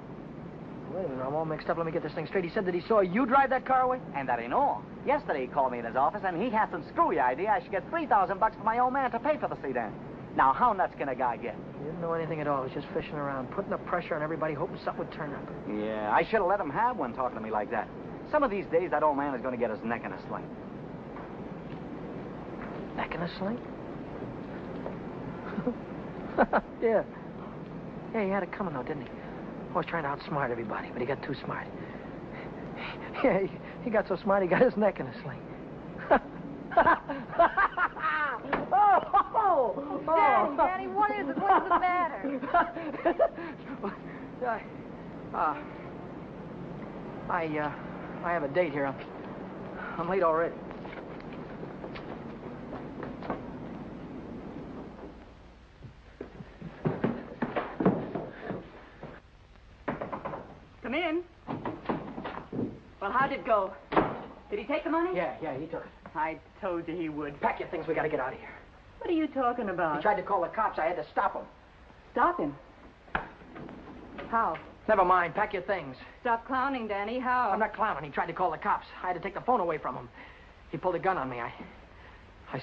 Wait a minute, I'm all mixed up. Let me get this thing straight. He said that he saw you drive that car away? And that ain't all. Yesterday he called me in his office and he had some screwy idea I should get $3,000 for my old man to pay for the Sedan. Now, how nuts can a guy get? He didn't know anything at all. He was just fishing around, putting the pressure on everybody, hoping something would turn up. Yeah, I should have let him have one talking to me like that. Some of these days, that old man is going to get his neck in a sling. Neck in a sling? Yeah. Yeah, he had it coming, though, didn't he? Always trying to outsmart everybody, but he got too smart. Yeah, he got so smart, he got his neck in a sling. Danny, what is it? What is the matter? I have a date here. I'm late already. Come in. Well, how'd it go? Did he take the money? Yeah, he took it. I told you he would. Pack your things, we gotta get out of here. What are you talking about? He tried to call the cops. I had to stop him. Stop him? How? Never mind. Pack your things. Stop clowning, Danny. How? I'm not clowning. He tried to call the cops. I had to take the phone away from him. He pulled a gun on me. I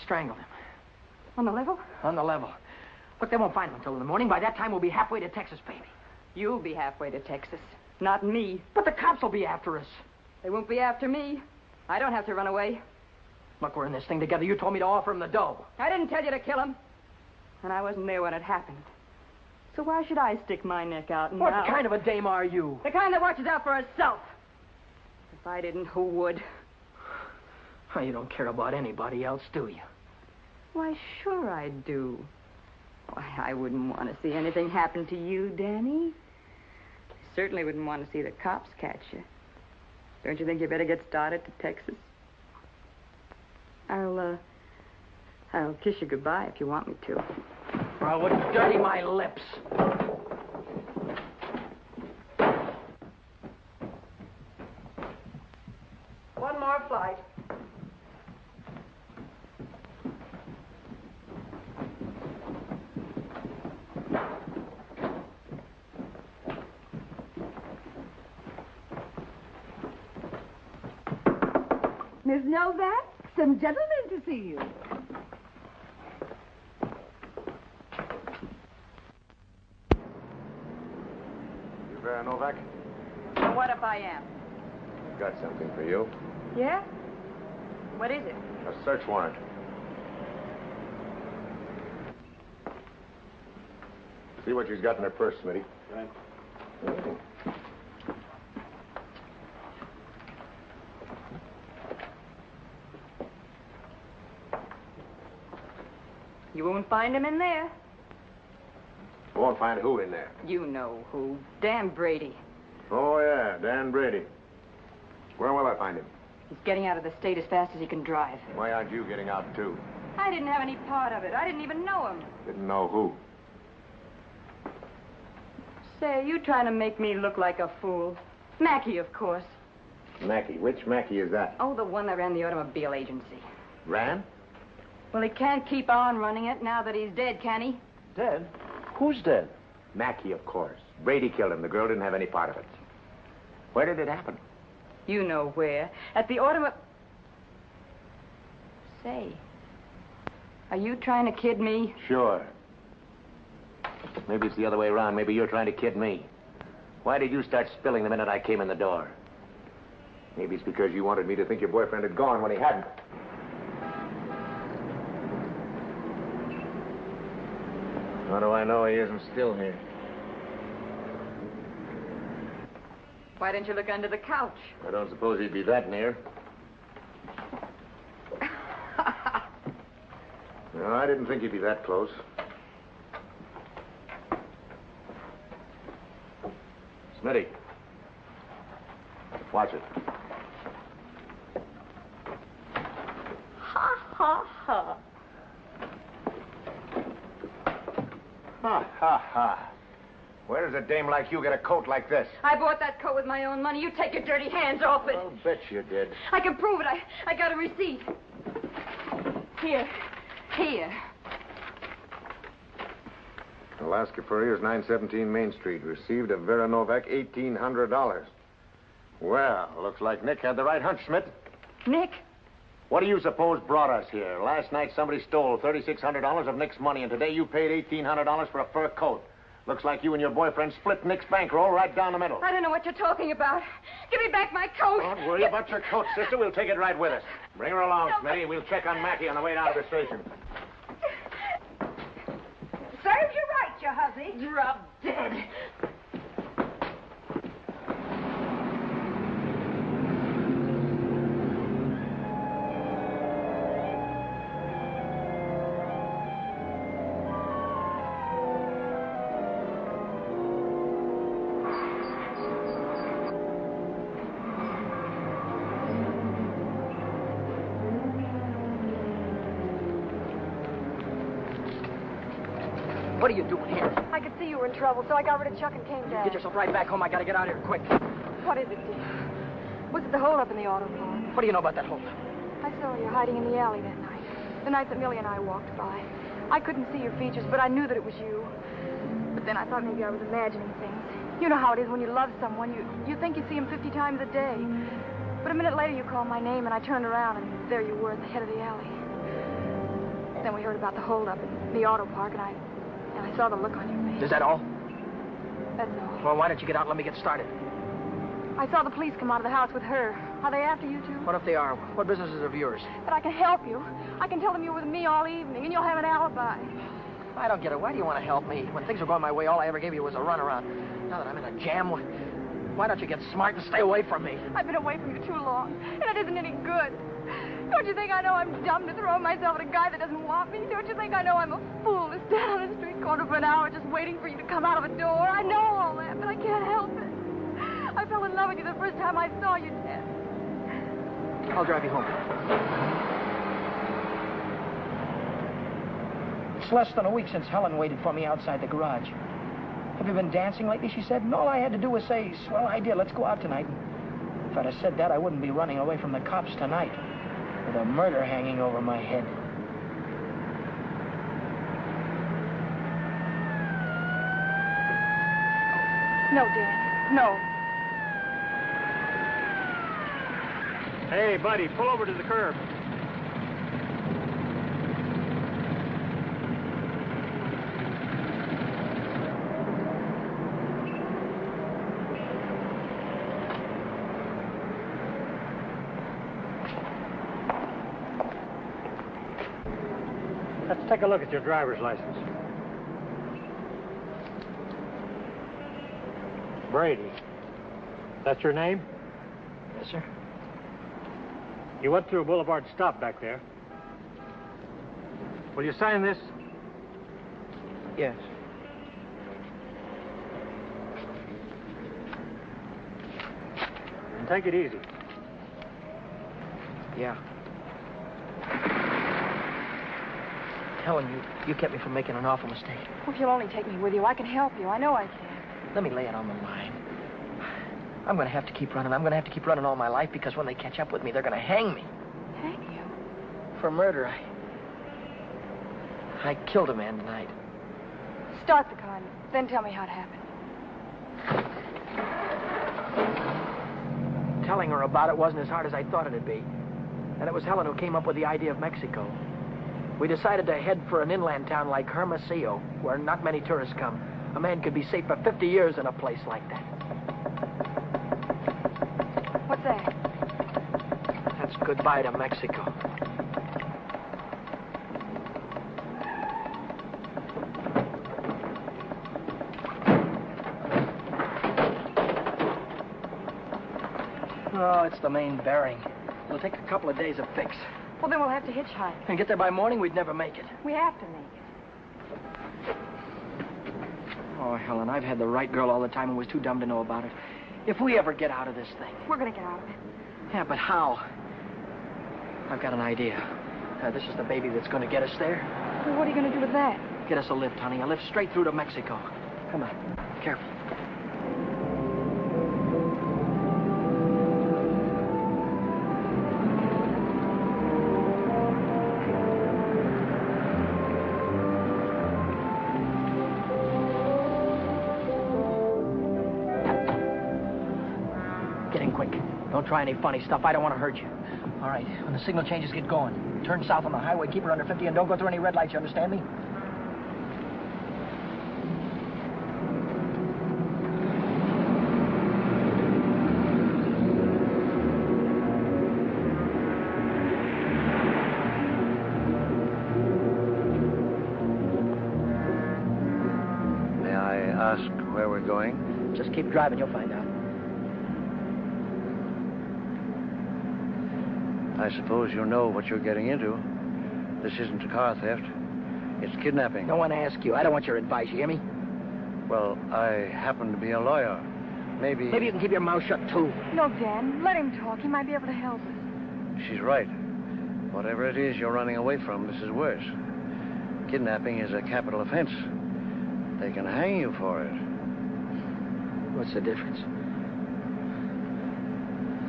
strangled him. On the level? On the level. Look, they won't find him until in the morning. By that time, we'll be halfway to Texas, baby. You'll be halfway to Texas. Not me. But the cops will be after us. They won't be after me. I don't have to run away. Look, we're in this thing together. You told me to offer him the dough. I didn't tell you to kill him. And I wasn't there when it happened. So why should I stick my neck out now? What kind of a dame are you? The kind that watches out for herself. If I didn't, who would? Oh, you don't care about anybody else, do you? Why, sure I do. Why, I wouldn't want to see anything happen to you, Danny. I certainly wouldn't want to see the cops catch you. Don't you think you better get started to Texas? I'll kiss you goodbye if you want me to. Or I would dirty my lips. One more flight. Miss Novak, some gentlemen to see you. You Vera Novak? Well, what if I am? Got something for you. Yeah? What is it? A search warrant. See what she's got in her purse, Smitty. Right. You won't find him in there. Won't find who in there? You know who. Dan Brady. Oh, yeah, Dan Brady. Where will I find him? He's getting out of the state as fast as he can drive. Why aren't you getting out, too? I didn't have any part of it. I didn't even know him. Didn't know who. Say, are you trying to make me look like a fool? Mackey, of course. Mackey. Which Mackey is that? Oh, the one that ran the automobile agency. Ran? Well, he can't keep on running it now that he's dead, can he? Dead? Who's dead? Mackey, of course. Brady killed him. The girl didn't have any part of it. Where did it happen? You know where. At the automobile... Say, are you trying to kid me? Sure. Maybe it's the other way around. Maybe you're trying to kid me. Why did you start spilling the minute I came in the door? Maybe it's because you wanted me to think your boyfriend had gone when he hadn't. How do I know he isn't still here? Why didn't you look under the couch? I don't suppose he'd be that near. No, I didn't think he'd be that close. Smitty. Watch it. Ha, ha, ha. Ha, ha, ha. Where does a dame like you get a coat like this? I bought that coat with my own money. You take your dirty hands off it. I'll bet you did. I can prove it. I got a receipt. Here. Here. Alaska Furrier's 917 Main Street. Received of Vera Novak $1,800. Well, looks like Nick had the right hunch, Schmidt. Nick? What do you suppose brought us here? Last night somebody stole $3,600 of Nick's money, and today you paid $1,800 for a fur coat. Looks like you and your boyfriend split Nick's bankroll right down the middle. I don't know what you're talking about. Give me back my coat. Don't worry about your coat, sister. We'll take it right with us. Bring her along, Smitty. We'll check on Mackey on the way down to the station. Serves you right, you hussy. Drop dead. What are you doing here? I could see you were in trouble, so I got rid of Chuck and came down. Get yourself right back home. I gotta get out of here quick. What is it, Dick? Was it the holdup in the auto park? What do you know about that holdup? I saw you hiding in the alley that night. The night that Millie and I walked by. I couldn't see your features, but I knew that it was you. But then I thought maybe I was imagining things. You know how it is when you love someone. You think you see him 50 times a day. But a minute later you called my name, and I turned around, and there you were at the head of the alley. Then we heard about the holdup in the auto park, and I saw the look on your face. Is that all? That's all. Well, why don't you get out and let me get started? I saw the police come out of the house with her. Are they after you, too? What if they are? What business is of yours? But I can help you. I can tell them you were with me all evening, and you'll have an alibi. I don't get it. Why do you want to help me? When things were going my way, all I ever gave you was a runaround. Now that I'm in a jam, why don't you get smart and stay away from me? I've been away from you too long, and it isn't any good. Don't you think I know I'm dumb to throw myself at a guy that doesn't want me? Don't you think I know I'm a fool to stand on a street corner for an hour just waiting for you to come out of a door? I know all that, but I can't help it. I fell in love with you the first time I saw you, Ted. I'll drive you home. It's less than a week since Helen waited for me outside the garage. Have you been dancing lately, she said, and all I had to do was say, swell idea, let's go out tonight. If I'd have said that, I wouldn't be running away from the cops tonight, with a murder hanging over my head. No, Dan, no. Hey, buddy, pull over to the curb. Let's take a look at your driver's license. Brady. That's your name? Yes, sir. You went through a Boulevard stop back there. Will you sign this? Yes. And take it easy. Yeah. Helen, you kept me from making an awful mistake. Well, if you'll only take me with you, I can help you. I know I can. Let me lay it on the line. I'm going to have to keep running. I'm going to have to keep running all my life because when they catch up with me, they're going to hang me. Hang you? For murder. I killed a man tonight. Start the car, and then tell me how it happened. Telling her about it wasn't as hard as I thought it'd be. And it was Helen who came up with the idea of Mexico. We decided to head for an inland town like Hermosillo, where not many tourists come. A man could be safe for 50 years in a place like that. What's that? That's goodbye to Mexico. Oh, it's the main bearing. It'll take a couple of days to fix. Well, then we'll have to hitchhike. And get there by morning, we'd never make it. We have to make it. Oh, Helen, I've had the right girl all the time and was too dumb to know about it. If we ever get out of this thing... We're going to get out of it. Yeah, but how? I've got an idea. This is the baby that's going to get us there. Well, what are you going to do with that? Get us a lift, honey. A lift straight through to Mexico. Come on. Careful. Don't try any funny stuff. I don't want to hurt you. All right, when the signal changes, get going. Turn south on the highway, keep her under 50, and don't go through any red lights, you understand me? May I ask where we're going? Just keep driving, you'll find out. I suppose you know what you're getting into. This isn't a car theft. It's kidnapping. No one asked you. I don't want your advice, you hear me? Well, I happen to be a lawyer. Maybe you can keep your mouth shut, too. No, Dan. Let him talk. He might be able to help us. She's right. Whatever it is you're running away from, this is worse. Kidnapping is a capital offense. They can hang you for it. What's the difference?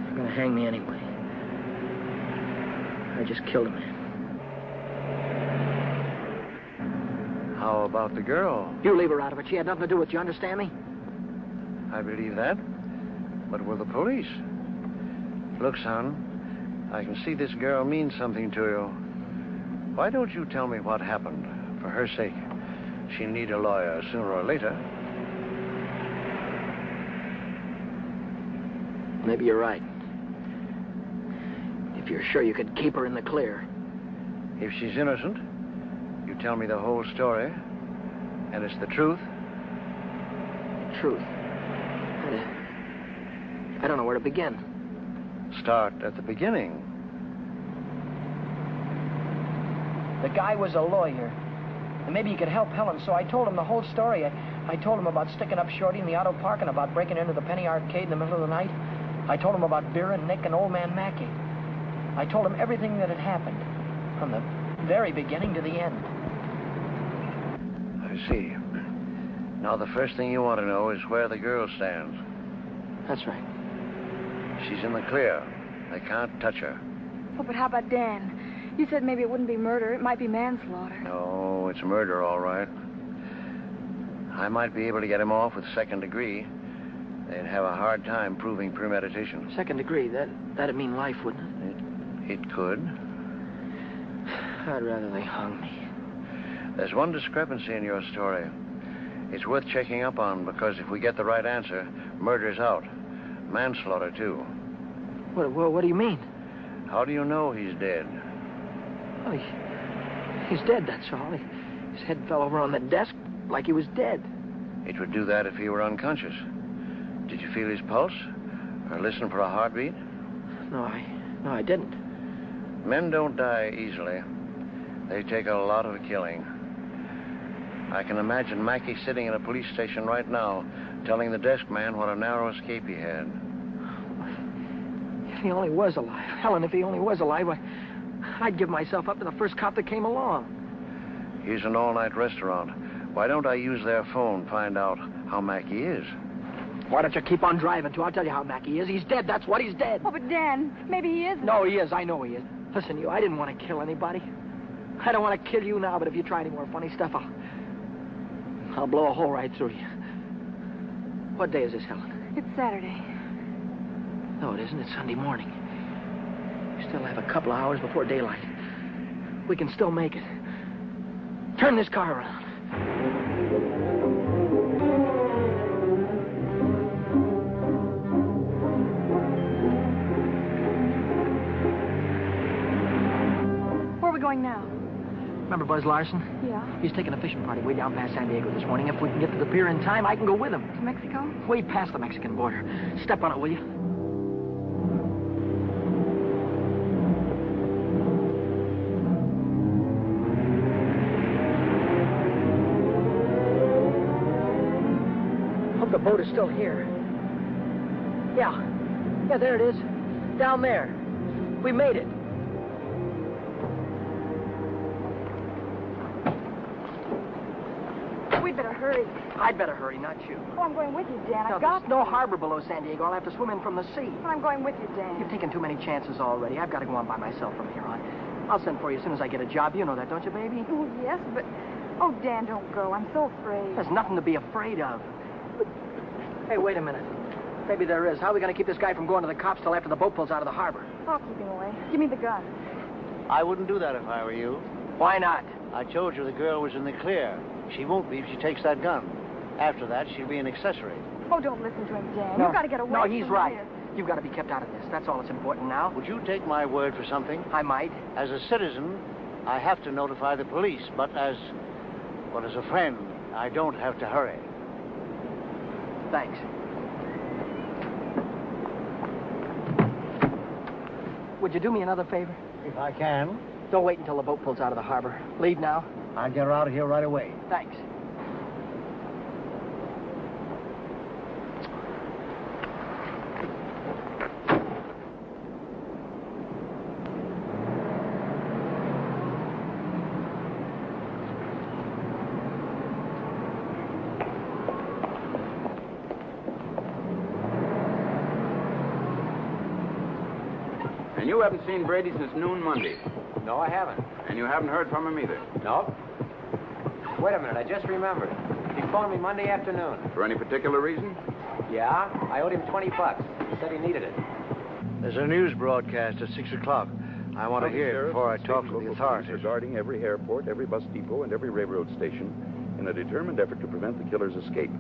They're going to hang me anyway. I just killed a man. How about the girl? You leave her out of it. She had nothing to do with it. You understand me? I believe that. But with the police. Look, son, I can see this girl means something to you. Why don't you tell me what happened? For her sake. She'll need a lawyer sooner or later. Maybe you're right. If you're sure you could keep her in the clear. If she's innocent, you tell me the whole story, and it's the truth. Truth. I don't know where to begin. Start at the beginning. The guy was a lawyer. And maybe he could help Helen, so I told him the whole story. I told him about sticking up Shorty in the auto park and about breaking into the penny arcade in the middle of the night. I told him about Vera, Nick, and old man Mackey. I told him everything that had happened, from the very beginning to the end. I see. Now the first thing you want to know is where the girl stands. That's right. She's in the clear. They can't touch her. Oh, but how about Dan? You said maybe it wouldn't be murder. It might be manslaughter. No, it's murder, all right. I might be able to get him off with second degree. They'd have a hard time proving premeditation. Second degree, that'd mean life, wouldn't it? It could. I'd rather they hung me. There's one discrepancy in your story. It's worth checking up on, because if we get the right answer, murder's out. Manslaughter, too. What do you mean? How do you know he's dead? Well, he's dead, that's all. His head fell over on the desk like he was dead. It would do that if he were unconscious. Did you feel his pulse? Or listen for a heartbeat? No, I didn't. Men don't die easily. They take a lot of killing. I can imagine Mackey sitting in a police station right now, telling the desk man what a narrow escape he had. If he only was alive. Helen, if he only was alive, I'd give myself up to the first cop that came along. Here's an all-night restaurant. Why don't I use their phone, find out how Mackey is? Why don't you keep on driving, too? I'll tell you how Mackey is. He's dead, that's what, he's dead. Oh, but Dan, maybe he isn't. No, he is. I know he is. Listen, I didn't want to kill anybody. I don't want to kill you now, but if you try any more funny stuff, I'll blow a hole right through you. What day is this, Helen? It's Saturday. No, it isn't. It's Sunday morning. We still have a couple of hours before daylight. We can still make it. Turn this car around. Where are we going now? Remember Buzz Larson? Yeah. He's taking a fishing party way down past San Diego this morning. If we can get to the pier in time, I can go with him. To Mexico? Way past the Mexican border. Step on it, will you? Hope the boat is still here. Yeah, there it is. Down there. We made it. We'd better hurry. I'd better hurry, not you. Oh, I'm going with you, Dan. No, I've got there's no harbor below San Diego. I'll have to swim in from the sea. But I'm going with you, Dan. You've taken too many chances already. I've got to go on by myself from here on. I'll send for you as soon as I get a job. You know that, don't you, baby? Oh, yes, but... Oh, Dan, don't go. I'm so afraid. There's nothing to be afraid of. But... Hey, wait a minute. Maybe there is. How are we going to keep this guy from going to the cops till after the boat pulls out of the harbor? I'll keep him away. Give me the gun. I wouldn't do that if I were you. Why not? I told you the girl was in the clear. She won't be if she takes that gun. After that, she'll be an accessory. Oh, don't listen to him, Dan. No. You've got to get away No, from he's right. this. You've got to be kept out of this. That's all that's important now. Would you take my word for something? I might. As a citizen, I have to notify the police, but as a friend, I don't have to hurry. Thanks. Would you do me another favor? If I can. Don't wait until the boat pulls out of the harbor. Leave now. I'll get her out of here right away. Thanks. And you haven't seen Brady since noon Monday. No, I haven't. And you haven't heard from him either. No. Wait a minute, I just remembered. He phoned me Monday afternoon. For any particular reason? Yeah, I owed him $20. He said he needed it. There's a news broadcast at 6 o'clock. I want to hear it before I talk to the authorities. Regarding every airport, every bus depot, and every railroad station in a determined effort to prevent the killer's escape.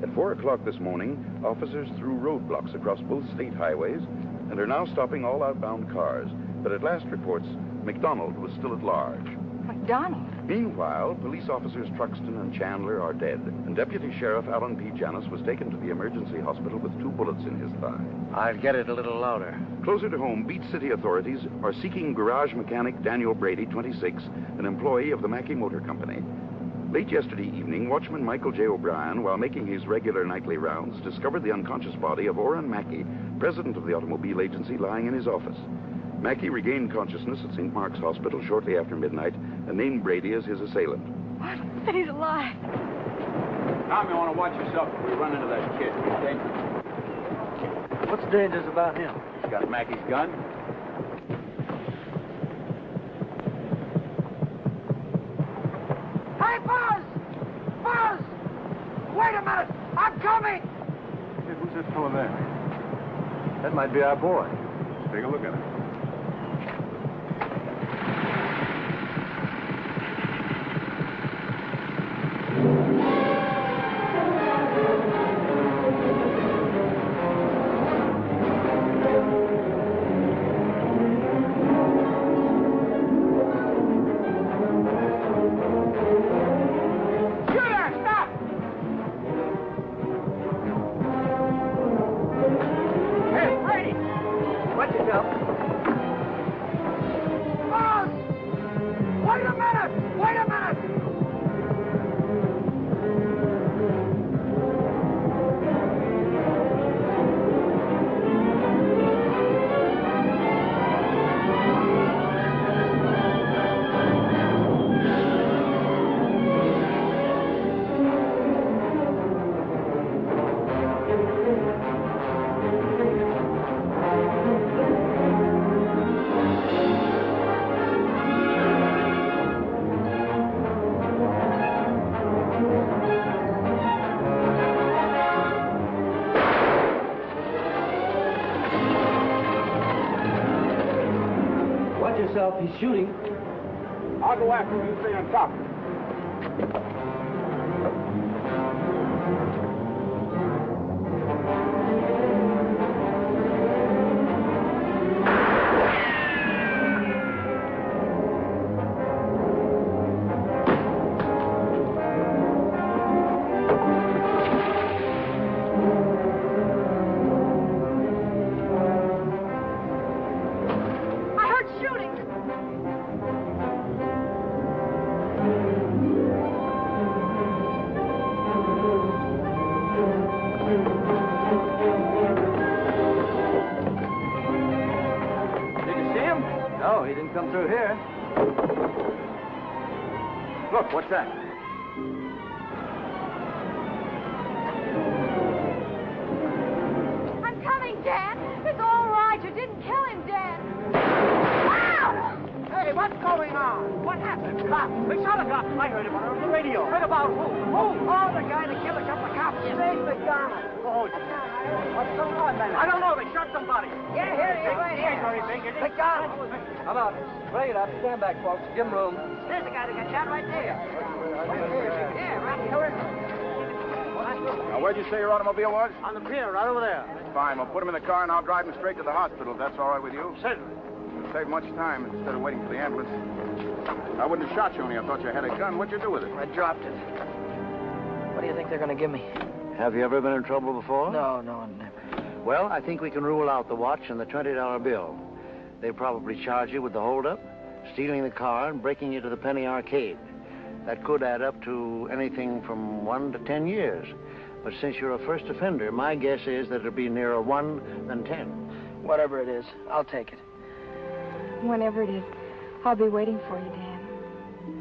At 4 o'clock this morning, officers threw roadblocks across both state highways and are now stopping all outbound cars. But at last reports, McDonald was still at large. McDonald? Meanwhile, police officers Truxton and Chandler are dead, and Deputy Sheriff Alan P. Janus was taken to the emergency hospital with 2 bullets in his thigh. I'll get it a little louder. Closer to home, Beach City authorities are seeking garage mechanic Daniel Brady, 26, an employee of the Mackey Motor Company. Late yesterday evening, watchman Michael J. O'Brien, while making his regular nightly rounds, discovered the unconscious body of Orrin Mackey, president of the automobile agency, lying in his office. Mackey regained consciousness at St. Mark's Hospital shortly after midnight and named Brady as his assailant. What? That he's alive. Tom, you want to watch yourself if we run into that kid. He's dangerous. What's dangerous about him? He's got Mackey's gun. Hey, Buzz! Buzz! Wait a minute! I'm coming! Hey, who's that fellow there? That might be our boy. Let's take a look at him. He's shooting. I'll go after him. You stay on top. Come through here. Look, what's that? I'm coming, Dan. It's all right. You didn't kill him, Dan. Ah! Hey, what's going on? What happened? Cops. They shot a cop. I heard about it on the radio. Heard about who? Who? Oh, the guy that killed a couple of cops. Save McDonald. Oh, what's going on, man? I don't know. They shot somebody. Yeah, here he is. Right here. Very big. McDonald. How about it? Play it up. Stand back, folks. Give him room. There's the guy that got shot right there. Yeah, right here. Now, where'd you say your automobile was? On the pier, right over there. Fine. We'll put him in the car and I'll drive him straight to the hospital, if that's all right with you. Certainly. It'll save much time instead of waiting for the ambulance. I wouldn't have shot you only I thought you had a gun. What'd you do with it? I dropped it. What do you think they're going to give me? Have you ever been in trouble before? No, never. Well, I think we can rule out the watch and the $20 bill. They probably charge you with the holdup, stealing the car, and breaking you to the penny arcade. That could add up to anything from 1 to 10 years. But since you're a first offender, my guess is that it'll be nearer 1 than 10. Whatever it is, I'll take it. Whenever it is, I'll be waiting for you, Dan.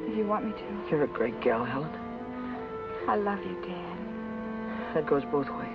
If you want me to. You're a great gal, Helen. I love you, Dan. That goes both ways.